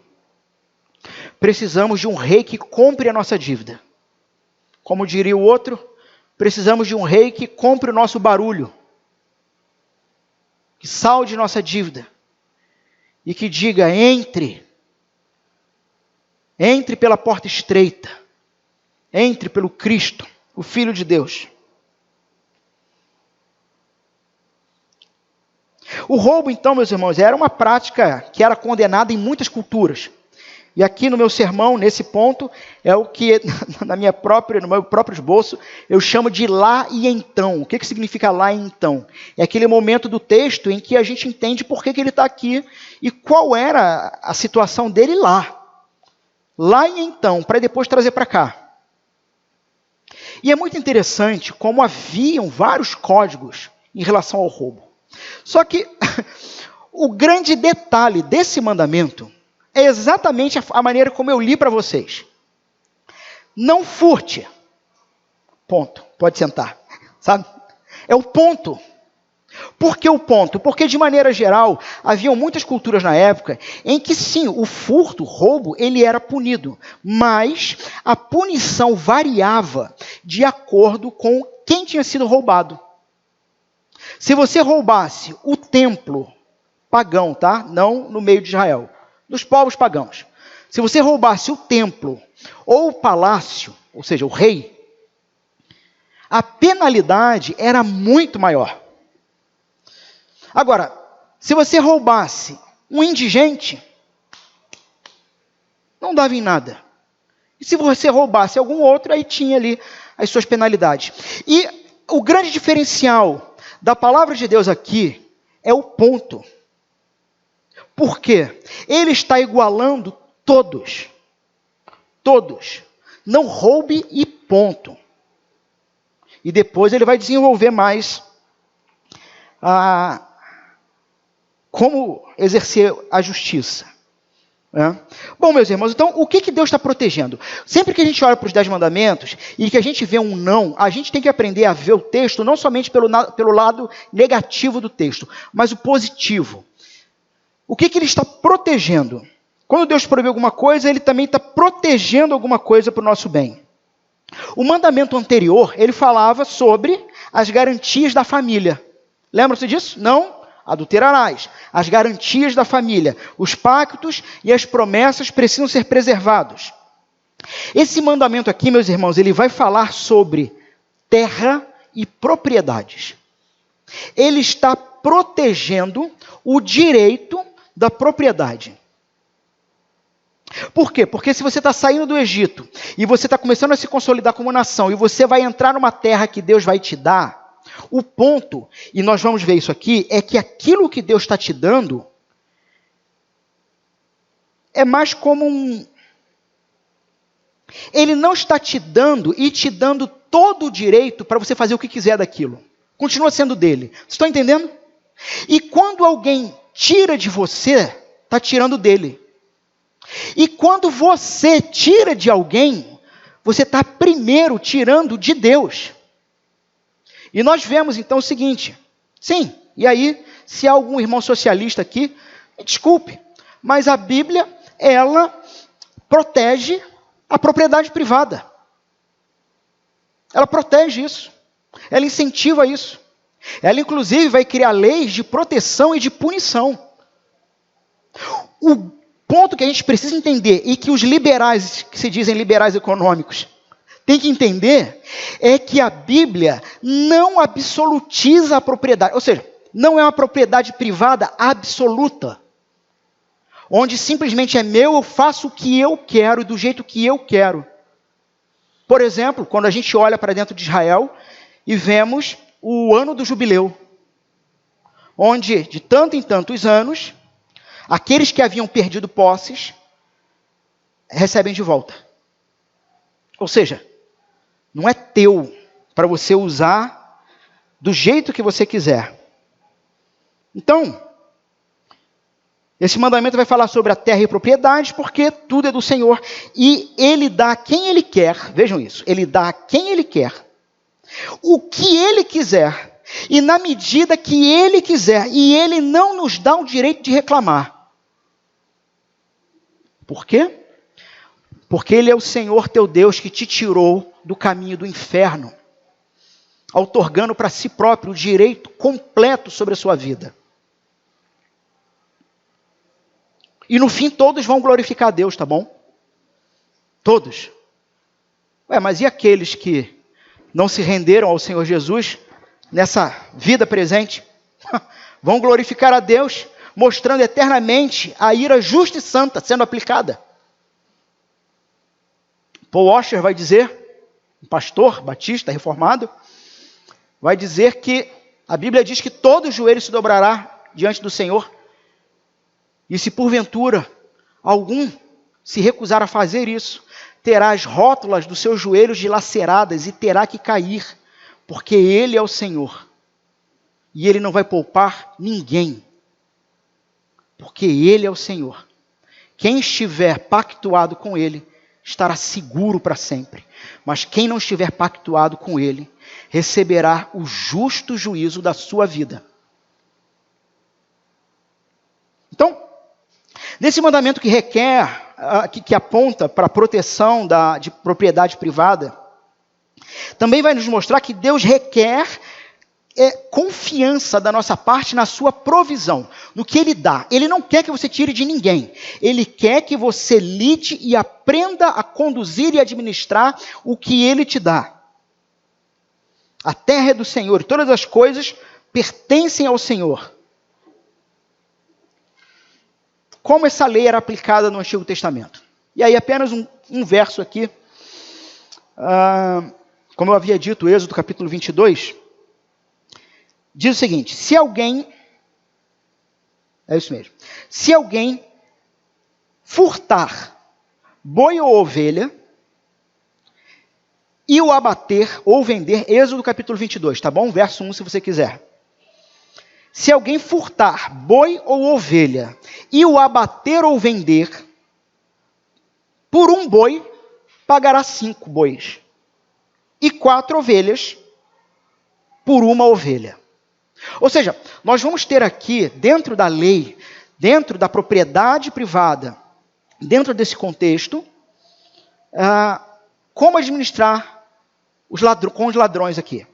Precisamos de um rei que compre a nossa dívida. Como diria o outro, precisamos de um rei que compre o nosso barulho, que salde nossa dívida e que diga, entre pela porta estreita, entre pelo Cristo, o Filho de Deus. O roubo, então, meus irmãos, era uma prática que era condenada em muitas culturas. E aqui no meu sermão, nesse ponto, é o que, no meu próprio esboço, eu chamo de lá e então. O que significa lá e então? É aquele momento do texto em que a gente entende por que ele está aqui e qual era a situação dele lá. Lá e então, para depois trazer para cá. E é muito interessante como haviam vários códigos em relação ao roubo. Só que o grande detalhe desse mandamento é exatamente a maneira como eu li para vocês. Não furte. Ponto. Pode sentar. Sabe? É o ponto. Por que o ponto? Porque, de maneira geral, haviam muitas culturas na época em que, sim, o furto, o roubo, ele era punido. Mas a punição variava de acordo com quem tinha sido roubado. Se você roubasse o templo pagão, tá? Não no meio de Israel, dos povos pagãos. Se você roubasse o templo ou o palácio, ou seja, o rei, a penalidade era muito maior. Agora, se você roubasse um indigente, não dava em nada. E se você roubasse algum outro, aí tinha ali as suas penalidades. E o grande diferencial da palavra de Deus aqui é o ponto. Por quê? Ele está igualando todos. Todos. Não roube e ponto. E depois ele vai desenvolver mais como exercer a justiça. Bom, meus irmãos, então o que Deus está protegendo? Sempre que a gente olha para os 10 mandamentos e que a gente vê um não, a gente tem que aprender a ver o texto não somente pelo lado negativo do texto, mas o positivo. O que ele está protegendo? Quando Deus proíbe alguma coisa, ele também está protegendo alguma coisa para o nosso bem. O mandamento anterior, ele falava sobre as garantias da família. Lembram-se disso? Não? Adulterarás. As garantias da família, os pactos e as promessas precisam ser preservados. Esse mandamento aqui, meus irmãos, ele vai falar sobre terra e propriedades. Ele está protegendo o direito da propriedade. Por quê? Porque se você está saindo do Egito e você está começando a se consolidar como nação e você vai entrar numa terra que Deus vai te dar, o ponto, e nós vamos ver isso aqui, é que aquilo que Deus está te dando é mais como Ele não está te dando e te dando todo o direito para você fazer o que quiser daquilo. Continua sendo dele. Vocês estão entendendo? E quando alguém tira de você, está tirando dele. E quando você tira de alguém, você está primeiro tirando de Deus. E nós vemos então o seguinte, sim, e aí, se há algum irmão socialista aqui, me desculpe, mas a Bíblia, ela protege a propriedade privada. Ela protege isso. Ela incentiva isso. Ela, inclusive, vai criar leis de proteção e de punição. O ponto que a gente precisa entender, e que os liberais, que se dizem liberais econômicos, têm que entender, é que a Bíblia não absolutiza a propriedade. Ou seja, não é uma propriedade privada absoluta, onde simplesmente é meu, eu faço o que eu quero, do jeito que eu quero. Por exemplo, quando a gente olha para dentro de Israel e vemos o ano do jubileu, onde de tanto em tantos anos, aqueles que haviam perdido posses, recebem de volta. Ou seja, não é teu para você usar do jeito que você quiser. Então, esse mandamento vai falar sobre a terra e propriedade, porque tudo é do Senhor. E Ele dá a quem Ele quer, vejam isso, Ele dá a quem Ele quer, o que Ele quiser, e na medida que Ele quiser, e Ele não nos dá o direito de reclamar. Por quê? Porque Ele é o Senhor teu Deus que te tirou do caminho do inferno, outorgando para si próprio o direito completo sobre a sua vida. E no fim todos vão glorificar a Deus, tá bom? Todos. Mas e aqueles que não se renderam ao Senhor Jesus nessa vida presente? Vão glorificar a Deus, mostrando eternamente a ira justa e santa sendo aplicada. Paul Washer vai dizer, um pastor batista reformado, vai dizer que a Bíblia diz que todo joelho se dobrará diante do Senhor. E se porventura algum se recusar a fazer isso, terá as rótulas dos seus joelhos dilaceradas e terá que cair, porque Ele é o Senhor. E Ele não vai poupar ninguém, porque Ele é o Senhor. Quem estiver pactuado com Ele, estará seguro para sempre. Mas quem não estiver pactuado com Ele, receberá o justo juízo da sua vida. Então, nesse mandamento que requer, que aponta para a proteção de propriedade privada, também vai nos mostrar que Deus requer confiança da nossa parte na sua provisão, no que Ele dá. Ele não quer que você tire de ninguém. Ele quer que você lide e aprenda a conduzir e administrar o que Ele te dá. A terra é do Senhor e todas as coisas pertencem ao Senhor. Como essa lei era aplicada no Antigo Testamento? E aí apenas um verso aqui, como eu havia dito, Êxodo capítulo 22, diz o seguinte: se alguém furtar boi ou ovelha e o abater ou vender, Êxodo capítulo 22, tá bom? Verso 1 se você quiser. Se alguém furtar boi ou ovelha e o abater ou vender, por um boi pagará 5 bois e 4 ovelhas por uma ovelha. Ou seja, nós vamos ter aqui, dentro da lei, dentro da propriedade privada, dentro desse contexto, como administrar com os ladrões aqui.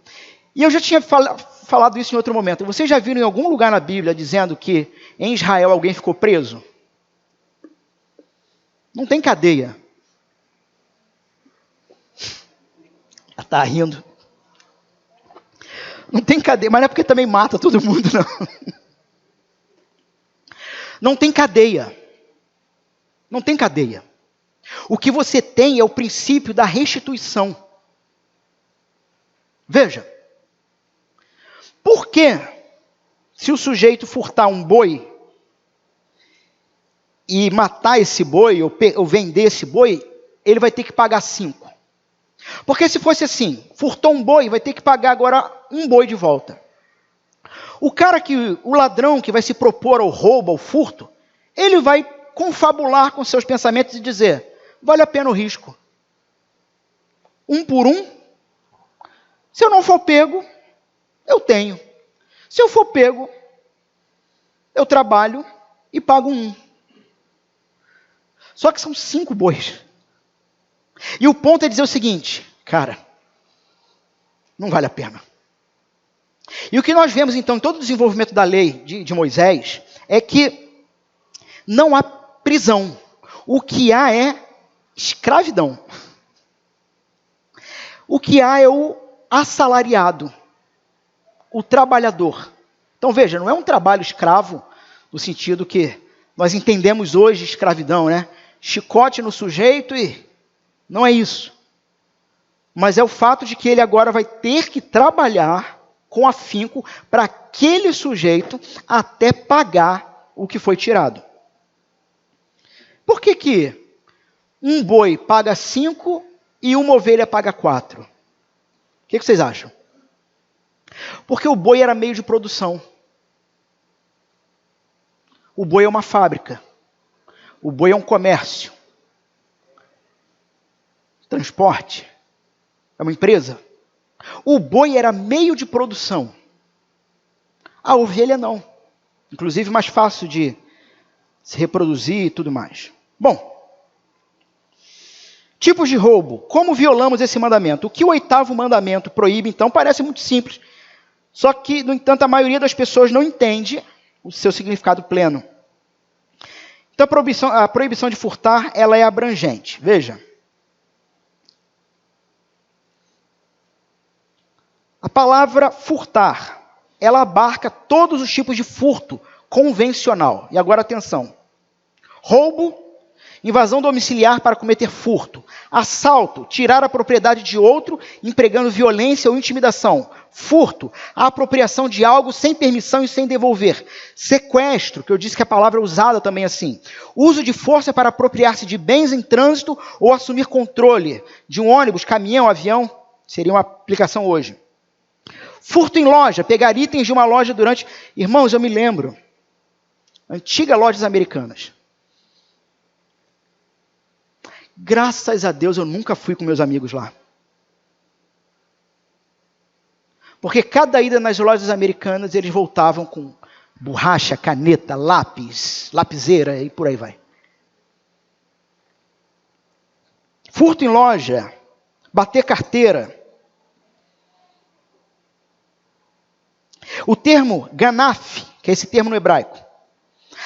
E eu já tinha falado isso em outro momento. Vocês já viram em algum lugar na Bíblia dizendo que em Israel alguém ficou preso? Não tem cadeia. Ela está rindo. Não tem cadeia, mas não é porque também mata todo mundo, não. Não tem cadeia. Não tem cadeia. O que você tem é o princípio da restituição. Veja. Por que, se o sujeito furtar um boi e matar esse boi, ou vender esse boi, ele vai ter que pagar 5. Porque se fosse assim, furtou um boi, vai ter que pagar agora um boi de volta. O ladrão que vai se propor ao roubo, ao furto, ele vai confabular com seus pensamentos e dizer, vale a pena o risco. 1 por 1, se eu não for pego, eu tenho. Se eu for pego, eu trabalho e pago 1. Só que são 5 bois. E o ponto é dizer o seguinte, cara, não vale a pena. E o que nós vemos então em todo o desenvolvimento da lei de Moisés é que não há prisão. O que há é escravidão. O que há é o assalariado, o trabalhador. Então veja, não é um trabalho escravo no sentido que nós entendemos hoje escravidão, né? Chicote no sujeito e não é isso. Mas é o fato de que ele agora vai ter que trabalhar com afinco para aquele sujeito até pagar o que foi tirado. Por que um boi paga 5 e uma ovelha paga 4? O que vocês acham? Porque o boi era meio de produção. O boi é uma fábrica. O boi é um comércio. Transporte. É uma empresa. O boi era meio de produção. A ovelha não. Inclusive mais fácil de se reproduzir e tudo mais. Bom, tipos de roubo. Como violamos esse mandamento? O que o 8º mandamento proíbe, então, parece muito simples. Só que, no entanto, a maioria das pessoas não entende o seu significado pleno. Então, a proibição de furtar, ela é abrangente. Veja. A palavra furtar, ela abarca todos os tipos de furto convencional. E agora atenção. Roubo, invasão domiciliar para cometer furto. Assalto, tirar a propriedade de outro, empregando violência ou intimidação. Furto, a apropriação de algo sem permissão e sem devolver. Sequestro, que eu disse que a palavra é usada também assim. Uso de força para apropriar-se de bens em trânsito ou assumir controle de um ônibus, caminhão, avião. Seria uma aplicação hoje. Furto em loja, pegar itens de uma loja durante... Irmãos, eu me lembro. Antigas lojas americanas. Graças a Deus eu nunca fui com meus amigos lá. Porque cada ida nas lojas americanas eles voltavam com borracha, caneta, lápis, lapiseira e por aí vai. Furto em loja, bater carteira. O termo ganaf, que é esse termo no hebraico,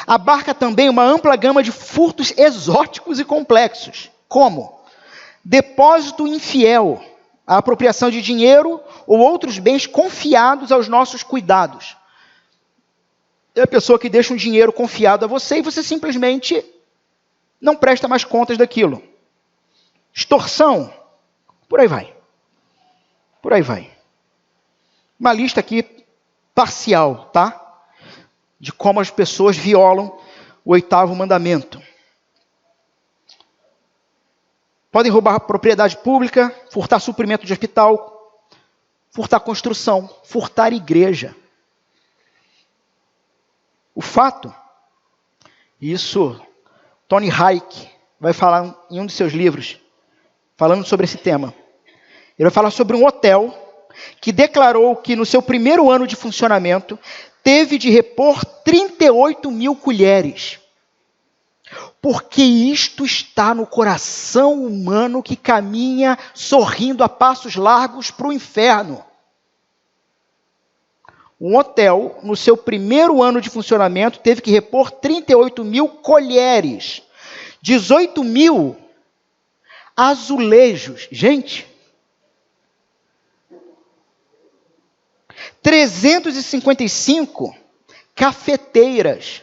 abarca também uma ampla gama de furtos exóticos e complexos, como depósito infiel, a apropriação de dinheiro ou outros bens confiados aos nossos cuidados. É a pessoa que deixa um dinheiro confiado a você e você simplesmente não presta mais contas daquilo. Extorsão, por aí vai. Por aí vai. Uma lista aqui parcial, tá? De como as pessoas violam o 8º mandamento. Podem roubar propriedade pública, furtar suprimento de hospital, furtar construção, furtar igreja. O fato, isso Tony Hayek vai falar em um de seus livros, falando sobre esse tema. Ele vai falar sobre um hotel que declarou que no seu primeiro ano de funcionamento teve de repor 38 mil colheres. Porque isto está no coração humano que caminha sorrindo a passos largos para o inferno. Um hotel, no seu primeiro ano de funcionamento, teve que repor 38 mil colheres. 18 mil azulejos. Gente, 355 cafeteiras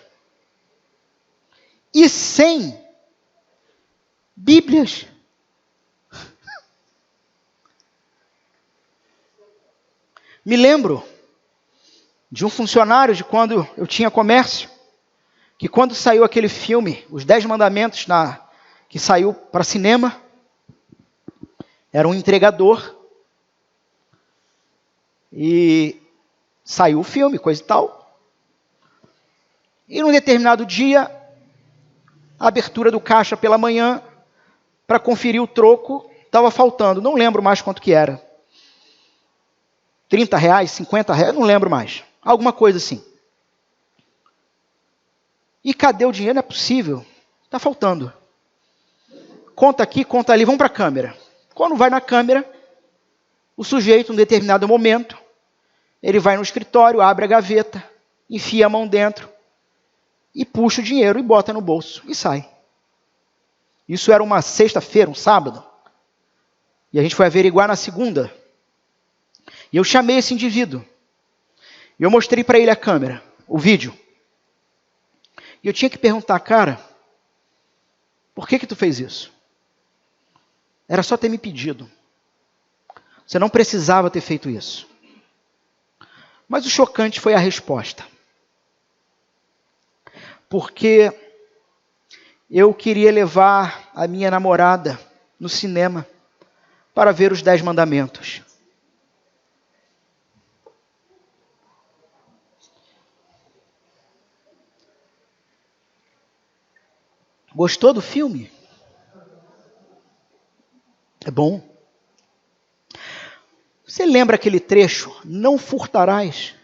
e 100 Bíblias. Me lembro de um funcionário de quando eu tinha comércio, que quando saiu aquele filme, Os 10 Mandamentos, que saiu para cinema, Era um entregador. E saiu o filme, coisa e tal. E num determinado dia, a abertura do caixa pela manhã, para conferir o troco, estava faltando. Não lembro mais quanto que era. R$30, R$50, não lembro mais. Alguma coisa assim. E cadê o dinheiro? Não é possível. Está faltando. Conta aqui, conta ali, vamos para a câmera. Quando vai na câmera, o sujeito, em um determinado momento, ele vai no escritório, abre a gaveta, enfia a mão dentro e puxa o dinheiro e bota no bolso e sai. Isso era uma sexta-feira, um sábado. E a gente foi averiguar na segunda. E eu chamei esse indivíduo. E eu mostrei para ele a câmera, o vídeo. E eu tinha que perguntar, cara, por que tu fez isso? Era só ter me pedido. Você não precisava ter feito isso. Mas o chocante foi a resposta. Porque eu queria levar a minha namorada no cinema para ver os 10 mandamentos. Gostou do filme? É bom. Você lembra aquele trecho? Não furtarás.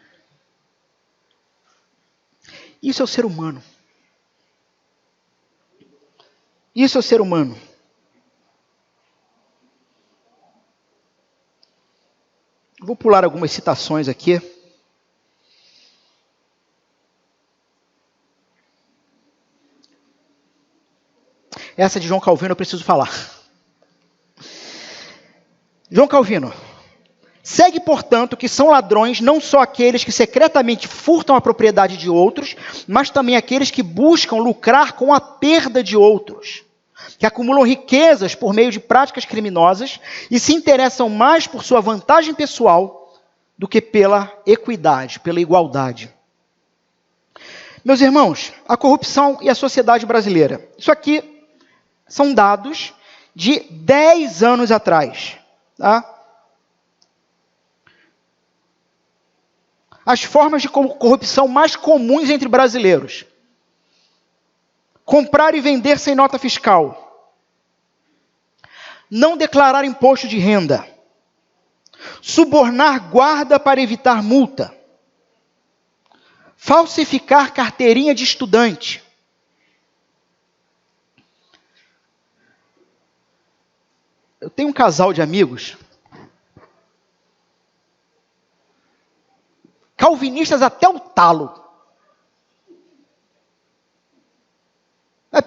Isso é o ser humano. Isso é o ser humano. Vou pular algumas citações aqui. Essa de João Calvino eu preciso falar. João Calvino. Segue, portanto, que são ladrões não só aqueles que secretamente furtam a propriedade de outros, mas também aqueles que buscam lucrar com a perda de outros, que acumulam riquezas por meio de práticas criminosas e se interessam mais por sua vantagem pessoal do que pela equidade, pela igualdade. Meus irmãos, a corrupção e a sociedade brasileira. Isso aqui são dados de 10 anos atrás, tá? As formas de corrupção mais comuns entre brasileiros. Comprar e vender sem nota fiscal. Não declarar imposto de renda. Subornar guarda para evitar multa. Falsificar carteirinha de estudante. Eu tenho um casal de amigos calvinistas até o talo.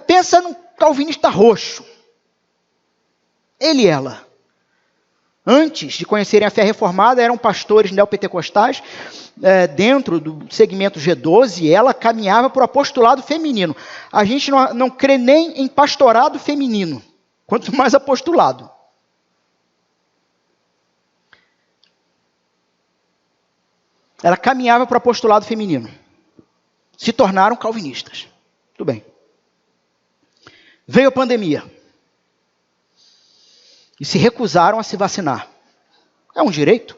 Pensa num calvinista roxo. Ele e ela. Antes de conhecerem a fé reformada, eram pastores neopentecostais dentro do segmento G12 e ela caminhava para o apostolado feminino. A gente não crê nem em pastorado feminino, quanto mais apostolado. Ela caminhava para o apostolado feminino. Se tornaram calvinistas. Tudo bem. Veio a pandemia. E se recusaram a se vacinar. É um direito.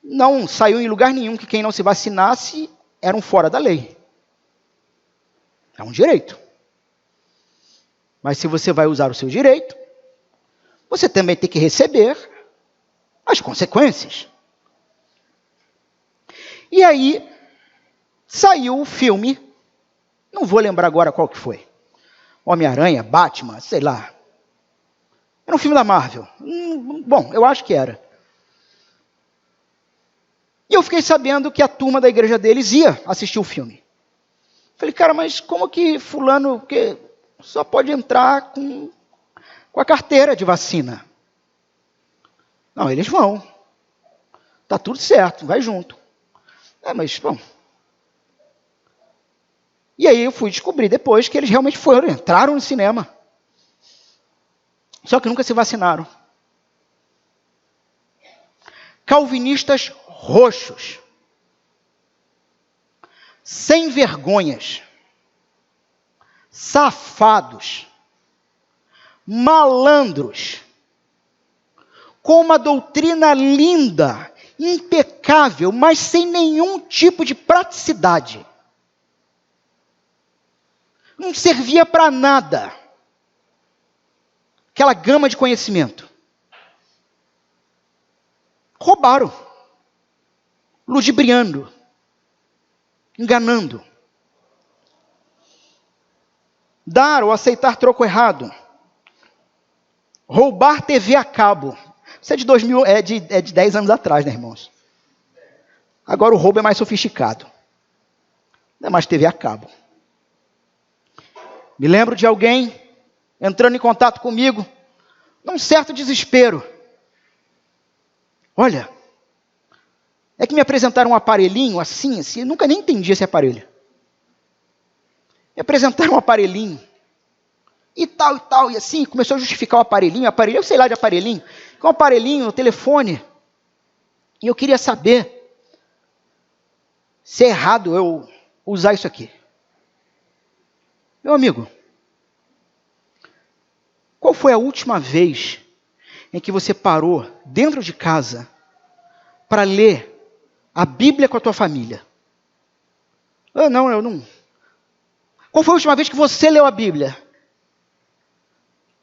Não saiu em lugar nenhum que quem não se vacinasse eram fora da lei. É um direito. Mas se você vai usar o seu direito, você também tem que receber as consequências. E aí, saiu o filme, não vou lembrar agora qual que foi. Homem-Aranha, Batman, sei lá. Era um filme da Marvel. Bom, eu acho que era. E eu fiquei sabendo que a turma da igreja deles ia assistir o filme. Falei, cara, mas como que fulano que só pode entrar com a carteira de vacina? Não, eles vão. Tá tudo certo, vai junto. Mas, bom. E aí eu fui descobrir depois que eles realmente entraram no cinema. Só que nunca se vacinaram. Calvinistas roxos. Sem vergonhas. Safados. malandros, com uma doutrina linda, impecável, mas sem nenhum tipo de praticidade. Não servia para nada. Aquela gama de conhecimento. Roubaram, ludibriando, enganando. Dar ou aceitar troco errado. Roubar TV a cabo. Isso é de 2000, é de 10 anos atrás, né, irmãos? Agora o roubo é mais sofisticado. Não é mais TV a cabo. Me lembro de alguém entrando em contato comigo, num certo desespero. Olha, é que me apresentaram um aparelhinho assim, eu nunca nem entendi esse aparelho. Me apresentaram um aparelhinho, e tal, e assim, começou a justificar o aparelhinho, eu sei lá de aparelhinho, que é um aparelhinho no telefone, e eu queria saber se é errado eu usar isso aqui. Meu amigo, qual foi a última vez em que você parou dentro de casa para ler a Bíblia com a tua família? Eu não. Qual foi a última vez que você leu a Bíblia?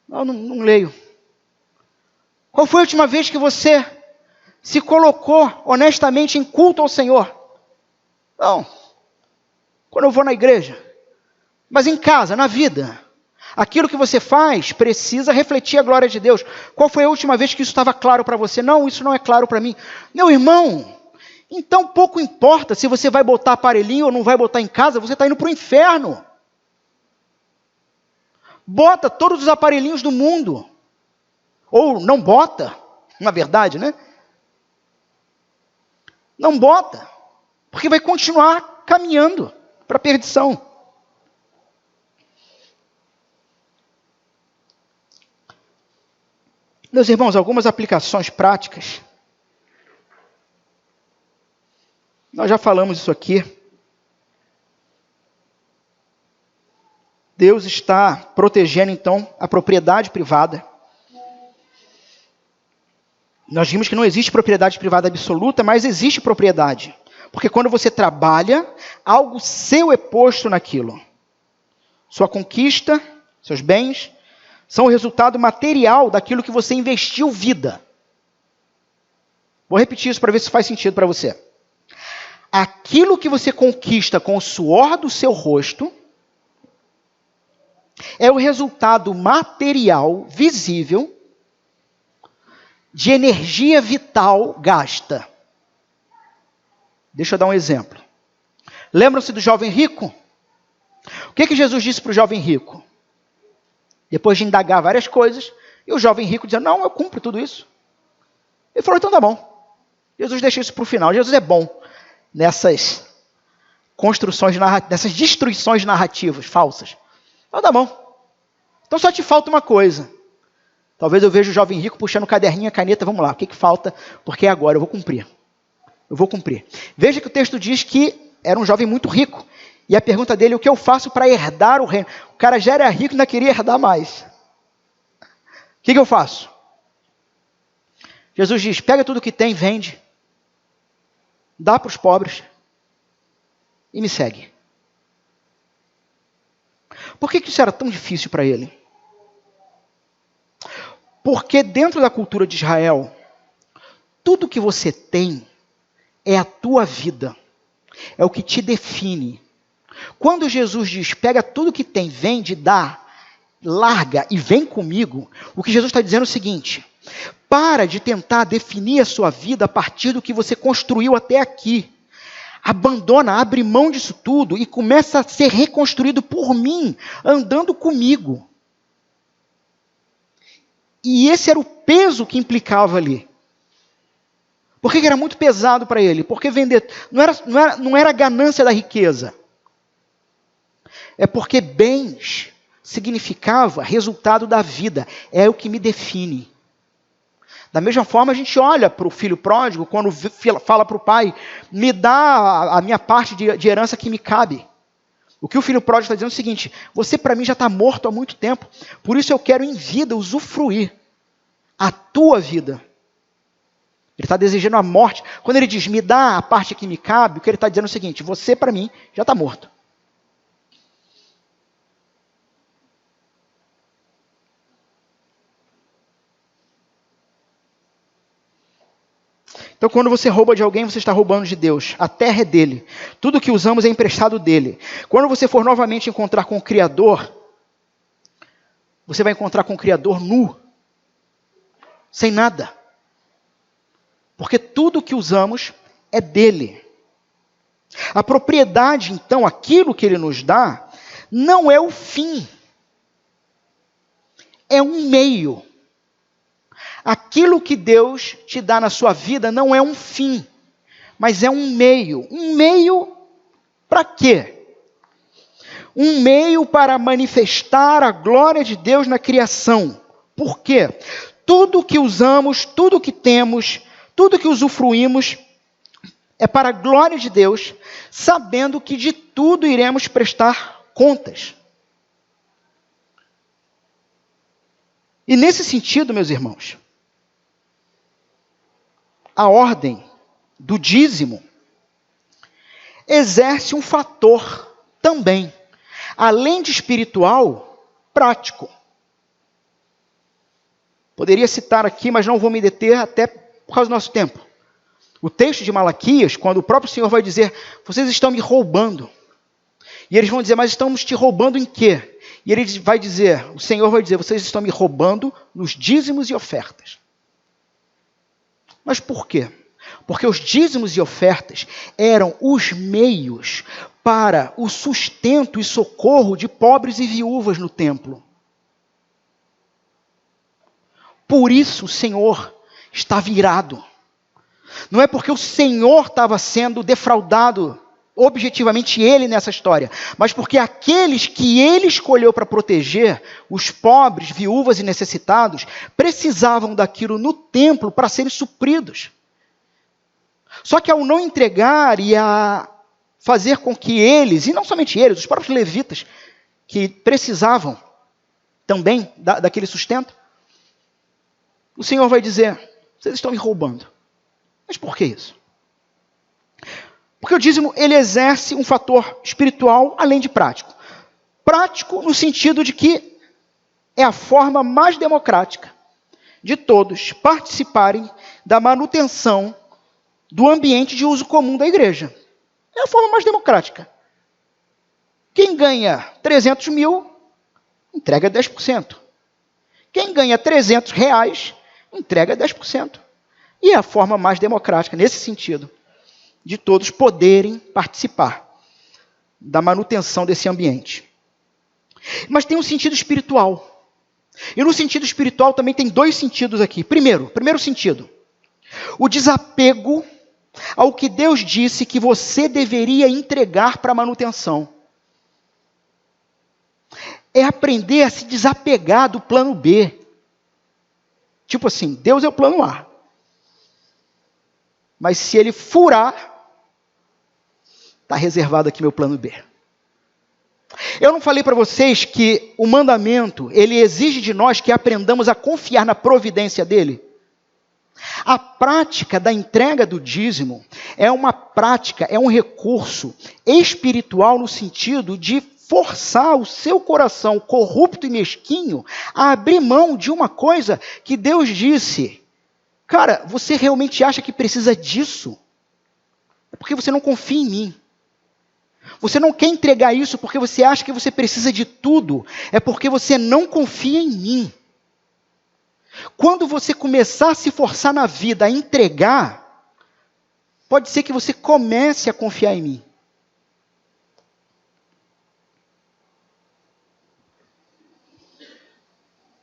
Não leio. Qual foi a última vez que você se colocou honestamente em culto ao Senhor? Não. Quando eu vou na igreja. Mas em casa, na vida. Aquilo que você faz precisa refletir a glória de Deus. Qual foi a última vez que isso estava claro para você? Não, isso não é claro para mim. Meu irmão, então pouco importa se você vai botar aparelhinho ou não vai botar em casa, você está indo para o inferno. Bota todos os aparelhinhos do mundo. Ou não bota, na verdade, né? Não bota, porque vai continuar caminhando para a perdição. Meus irmãos, algumas aplicações práticas. Nós já falamos isso aqui. Deus está protegendo, então, a propriedade privada. Nós vimos que não existe propriedade privada absoluta, mas existe propriedade. Porque quando você trabalha, algo seu é posto naquilo. Sua conquista, seus bens, são o resultado material daquilo que você investiu vida. Vou repetir isso para ver se faz sentido para você. Aquilo que você conquista com o suor do seu rosto é o resultado material, visível, de energia vital gasta. Deixa eu dar um exemplo. Lembram-se do jovem rico? O que Jesus disse para o jovem rico? Depois de indagar várias coisas, e o jovem rico dizia, não, eu cumpro tudo isso. Ele falou, então tá bom. Jesus deixa isso para o final. Jesus é bom nessas construções, nessas destruições narrativas falsas. Então tá bom. Então só te falta uma coisa. Talvez eu veja o jovem rico puxando o caderninho e a caneta, vamos lá, o que falta? Porque agora eu vou cumprir. Eu vou cumprir. Veja que o texto diz que era um jovem muito rico. E a pergunta dele, o que eu faço para herdar o reino? O cara já era rico e ainda queria herdar mais. O que eu faço? Jesus diz, pega tudo que tem, vende. Dá para os pobres. E me segue. Por que isso era tão difícil para ele? Porque dentro da cultura de Israel, tudo que você tem é a tua vida. É o que te define. Quando Jesus diz, pega tudo que tem, vende, dá, larga e vem comigo, o que Jesus está dizendo é o seguinte, para de tentar definir a sua vida a partir do que você construiu até aqui. Abandona, abre mão disso tudo e começa a ser reconstruído por mim, andando comigo. E esse era o peso que implicava ali. Por que era muito pesado para ele? Porque vender não era a ganância da riqueza. É porque bens significava resultado da vida. É o que me define. Da mesma forma, a gente olha para o filho pródigo, quando fala para o pai, me dá a minha parte de herança que me cabe. O que o filho pródigo está dizendo é o seguinte: você para mim já está morto há muito tempo, por isso eu quero em vida usufruir a tua vida. Ele está desejando a morte. Quando ele diz, me dá a parte que me cabe, o que ele está dizendo é o seguinte: você para mim já está morto. Então, quando você rouba de alguém, você está roubando de Deus. A terra é dele. Tudo que usamos é emprestado dele. Quando você for novamente encontrar com o Criador, você vai encontrar com o Criador nu, sem nada. Porque tudo que usamos é dele. A propriedade, então, aquilo que ele nos dá, não é o fim. É um meio. Aquilo que Deus te dá na sua vida não é um fim, mas é um meio. Um meio para quê? Um meio para manifestar a glória de Deus na criação. Por quê? Tudo que usamos, tudo que temos, tudo que usufruímos é para a glória de Deus, sabendo que de tudo iremos prestar contas. E nesse sentido, meus irmãos, a ordem do dízimo exerce um fator também, além de espiritual, prático. Poderia citar aqui, mas não vou me deter até por causa do nosso tempo. O texto de Malaquias, quando o próprio Senhor vai dizer, vocês estão me roubando. E eles vão dizer, mas estamos te roubando em quê? E ele vai dizer, o Senhor vai dizer, vocês estão me roubando nos dízimos e ofertas. Mas por quê? Porque os dízimos e ofertas eram os meios para o sustento e socorro de pobres e viúvas no templo. Por isso o Senhor estava irado. Não é porque o Senhor estava sendo defraudado, objetivamente ele nessa história, mas porque aqueles que ele escolheu para proteger, os pobres, viúvas e necessitados, precisavam daquilo no templo para serem supridos. Só que ao não entregar e a fazer com que eles, e não somente eles, os próprios levitas, que precisavam também daquele sustento, o Senhor vai dizer, vocês estão me roubando. Mas por que isso? Porque o dízimo, ele exerce um fator espiritual além de prático. Prático no sentido de que é a forma mais democrática de todos participarem da manutenção do ambiente de uso comum da igreja. É a forma mais democrática. Quem ganha 300 mil, entrega 10%. Quem ganha 300 reais, entrega 10%. E é a forma mais democrática, nesse sentido, de todos poderem participar da manutenção desse ambiente. Mas tem um sentido espiritual. E no sentido espiritual também tem dois sentidos aqui. Primeiro sentido, o desapego ao que Deus disse que você deveria entregar para manutenção. É aprender a se desapegar do plano B. Tipo assim, Deus é o plano A. Mas se ele furar, está reservado aqui meu plano B. Eu não falei para vocês que o mandamento, ele exige de nós que aprendamos a confiar na providência dele? A prática da entrega do dízimo é uma prática, é um recurso espiritual no sentido de forçar o seu coração corrupto e mesquinho a abrir mão de uma coisa que Deus disse. Cara, você realmente acha que precisa disso? É porque você não confia em mim. Você não quer entregar isso porque você acha que você precisa de tudo. É porque você não confia em mim. Quando você começar a se forçar na vida a entregar, pode ser que você comece a confiar em mim.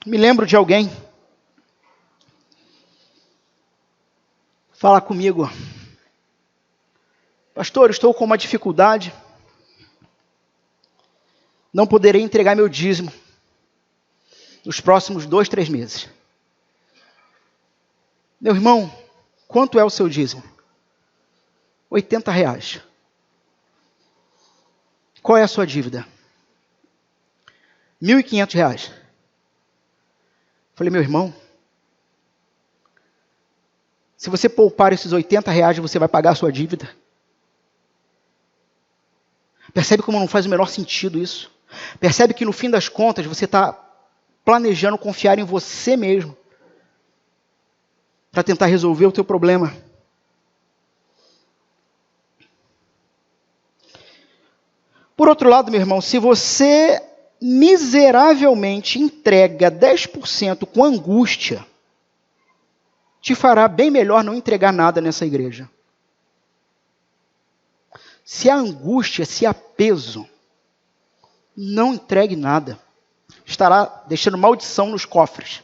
Me lembro de alguém falar comigo, pastor, estou com uma dificuldade, não poderei entregar meu dízimo nos próximos 2, 3 meses. Meu irmão, quanto é o seu dízimo? R$80. Qual é a sua dívida? R$ 1.500. Falei, meu irmão, se você poupar esses R$ 80, você vai pagar a sua dívida. Percebe como não faz o menor sentido isso? Percebe que no fim das contas você está planejando confiar em você mesmo para tentar resolver o teu problema. Por outro lado, meu irmão, se você miseravelmente entrega 10% com angústia, te fará bem melhor não entregar nada nessa igreja. Se há angústia, se há peso, não entregue nada. Estará deixando maldição nos cofres.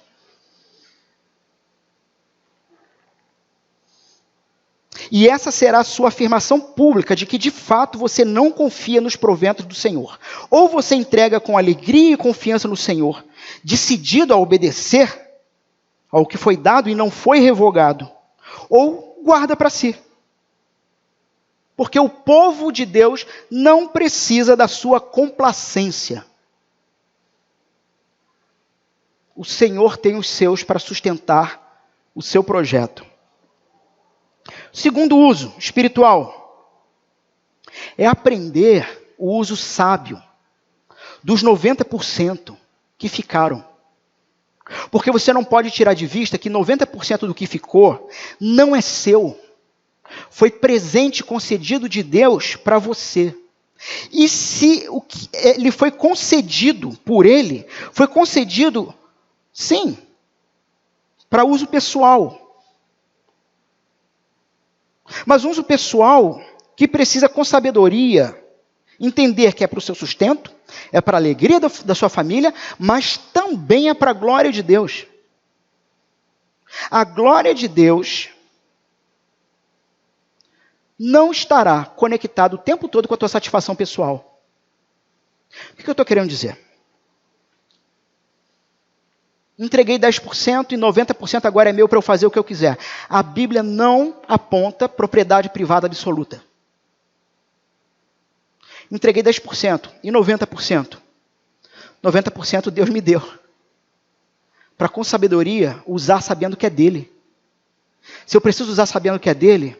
E essa será a sua afirmação pública de que, de fato, você não confia nos proventos do Senhor. Ou você entrega com alegria e confiança no Senhor, decidido a obedecer ao que foi dado e não foi revogado, ou guarda para si. Porque o povo de Deus não precisa da sua complacência. O Senhor tem os seus para sustentar o seu projeto. Segundo uso espiritual é aprender o uso sábio dos 90% que ficaram. Porque você não pode tirar de vista que 90% do que ficou não é seu. Foi presente concedido de Deus para você. E se o que ele foi concedido por ele, foi concedido, sim, para uso pessoal. Mas uso pessoal que precisa com sabedoria entender que é para o seu sustento, é para a alegria da sua família, mas também é para a glória de Deus. A glória de Deus não estará conectado o tempo todo com a tua satisfação pessoal. O que eu estou querendo dizer? Entreguei 10% e 90% agora é meu para eu fazer o que eu quiser. A Bíblia não aponta propriedade privada absoluta. Entreguei 10% e 90%. 90% Deus me deu. Para com sabedoria usar sabendo que é dele. Se eu preciso usar sabendo que é dele,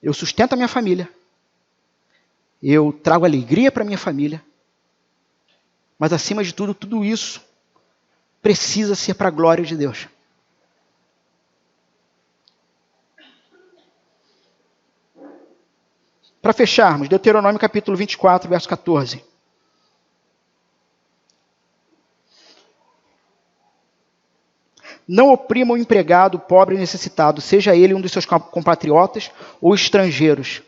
eu sustento a minha família. Eu trago alegria para a minha família. Mas acima de tudo, tudo isso precisa ser para a glória de Deus. Para fecharmos, Deuteronômio capítulo 24, verso 14. Não oprima o empregado, pobre e necessitado, seja ele um dos seus compatriotas ou estrangeiros,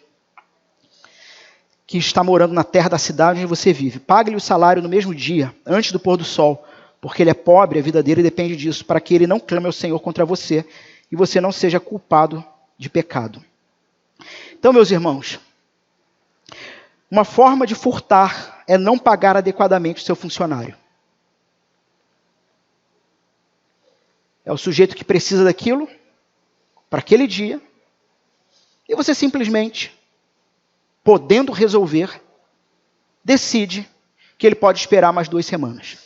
que está morando na terra da cidade onde você vive. Pague-lhe o salário no mesmo dia, antes do pôr do sol, porque ele é pobre, a vida dele depende disso, para que ele não clame ao Senhor contra você e você não seja culpado de pecado. Então, meus irmãos, uma forma de furtar é não pagar adequadamente o seu funcionário. É o sujeito que precisa daquilo para aquele dia e você simplesmente, podendo resolver, decide que ele pode esperar mais 2 semanas.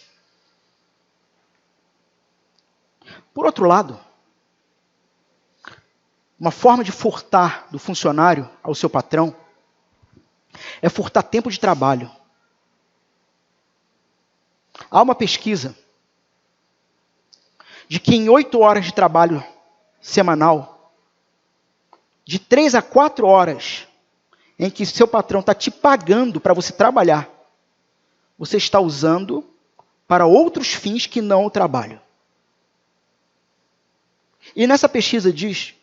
Por outro lado, uma forma de furtar do funcionário ao seu patrão é furtar tempo de trabalho. Há uma pesquisa de que em 8 horas de trabalho semanal, de 3 a 4 horas em que seu patrão está te pagando para você trabalhar, você está usando para outros fins que não o trabalho. E nessa pesquisa diz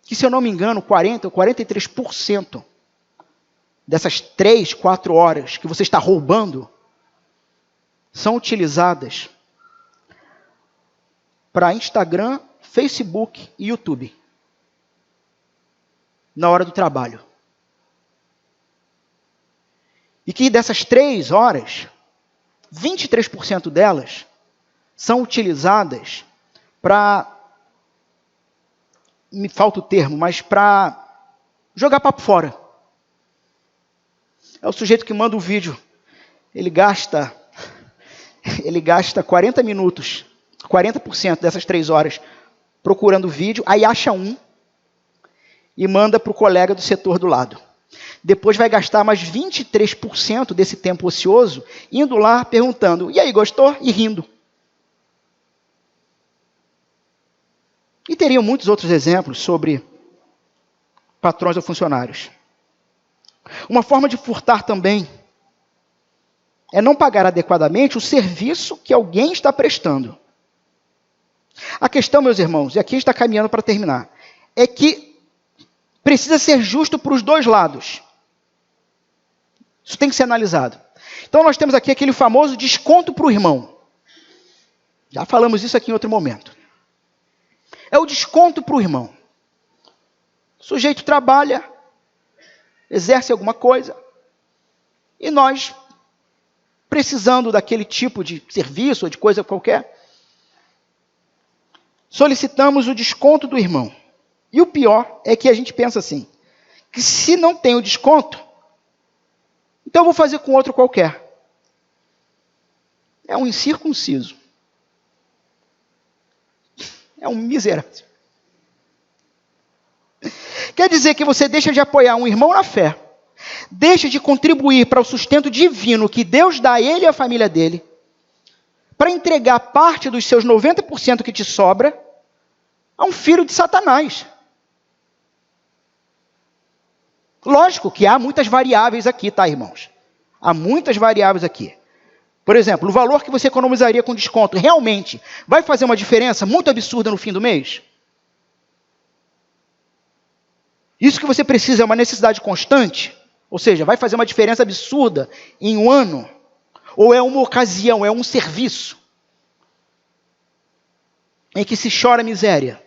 que, se eu não me engano, 40% ou 43% dessas 3, 4 horas que você está roubando são utilizadas para Instagram, Facebook e YouTube. Na hora do trabalho. E que dessas 3 horas, 23% delas são utilizadas para, me falta o termo, mas para jogar papo fora. É o sujeito que manda o vídeo. Ele gasta 40 minutos, 40% dessas 3 horas procurando o vídeo, aí acha um e manda para o colega do setor do lado. Depois vai gastar mais 23% desse tempo ocioso indo lá perguntando, e aí, gostou? E rindo. E teriam muitos outros exemplos sobre patrões ou funcionários. Uma forma de furtar também é não pagar adequadamente o serviço que alguém está prestando. A questão, meus irmãos, e aqui está caminhando para terminar, é que precisa ser justo para os dois lados. Isso tem que ser analisado. Então nós temos aqui aquele famoso desconto para o irmão. Já falamos isso aqui em outro momento. É o desconto para o irmão. O sujeito trabalha, exerce alguma coisa, e nós, precisando daquele tipo de serviço ou de coisa qualquer, solicitamos o desconto do irmão. E o pior é que a gente pensa assim, que se não tem o desconto, então eu vou fazer com outro qualquer. É um incircunciso. É um miserável. Quer dizer que você deixa de apoiar um irmão na fé, deixa de contribuir para o sustento divino que Deus dá a ele e à família dele, para entregar parte dos seus 90% que te sobra a um filho de Satanás. Lógico que há muitas variáveis aqui, tá, irmãos? Há muitas variáveis aqui. Por exemplo, o valor que você economizaria com desconto realmente vai fazer uma diferença muito absurda no fim do mês? Isso que você precisa é uma necessidade constante? Ou seja, vai fazer uma diferença absurda em um ano? Ou é uma ocasião, é um serviço em que se chora miséria?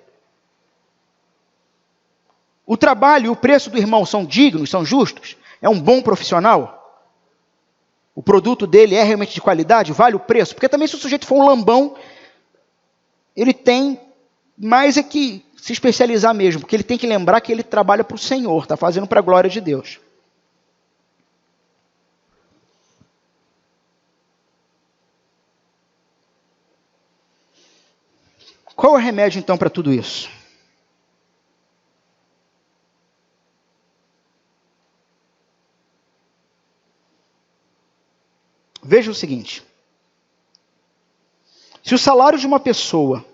O trabalho e o preço do irmão são dignos, são justos? É um bom profissional? O produto dele é realmente de qualidade? Vale o preço? Porque também se o sujeito for um lambão, ele tem mais é que se especializar mesmo, porque ele tem que lembrar que ele trabalha para o Senhor, está fazendo para a glória de Deus. Qual é o remédio então para tudo isso? Veja o seguinte. Se o salário de uma pessoa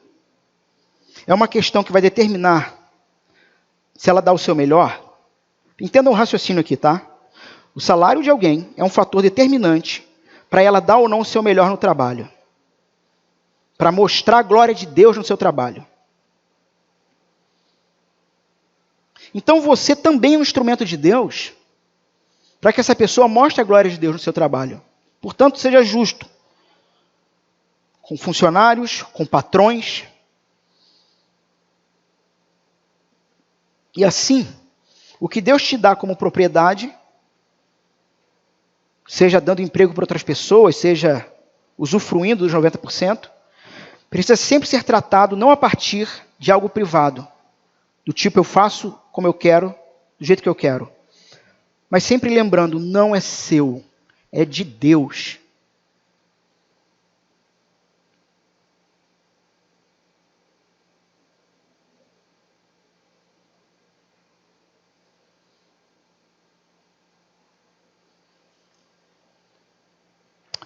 é uma questão que vai determinar se ela dá o seu melhor, entendam o raciocínio aqui, tá? O salário de alguém é um fator determinante para ela dar ou não o seu melhor no trabalho. Para mostrar a glória de Deus no seu trabalho. Então você também é um instrumento de Deus para que essa pessoa mostre a glória de Deus no seu trabalho. Portanto, seja justo com funcionários, com patrões. E assim, o que Deus te dá como propriedade, seja dando emprego para outras pessoas, seja usufruindo dos 90%, precisa sempre ser tratado não a partir de algo privado, do tipo eu faço como eu quero, do jeito que eu quero, mas sempre lembrando, não é seu, é de Deus.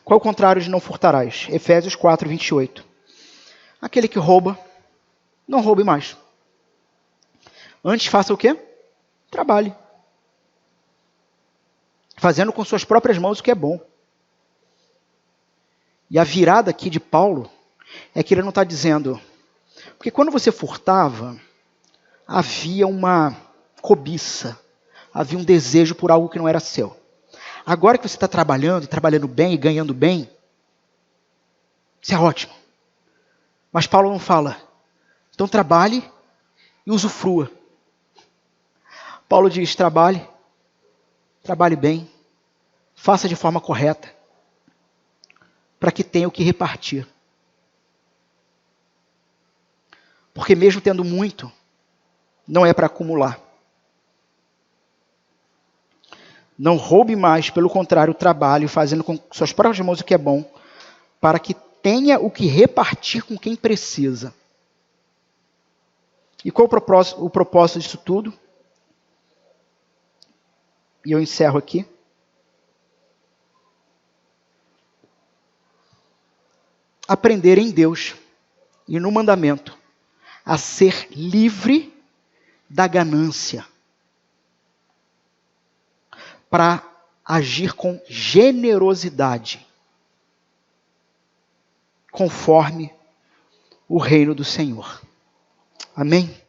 Qual é o contrário de não furtarás? Efésios 4, 28. Aquele que rouba, não roube mais. Antes faça o quê? Trabalhe. Fazendo com suas próprias mãos o que é bom. E a virada aqui de Paulo é que ele não está dizendo... Porque quando você furtava, havia uma cobiça, havia um desejo por algo que não era seu. Agora que você está trabalhando, e trabalhando bem, e ganhando bem, isso é ótimo. Mas Paulo não fala, então trabalhe e usufrua. Paulo diz, trabalhe bem, faça de forma correta, para que tenha o que repartir. Porque mesmo tendo muito, não é para acumular. Não roube mais, pelo contrário, trabalhe, fazendo com suas próprias mãos o que é bom, para que tenha o que repartir com quem precisa. E qual o propósito disso tudo? E eu encerro aqui. Aprender em Deus e no mandamento a ser livre da ganância, para agir com generosidade, conforme o reino do Senhor. Amém?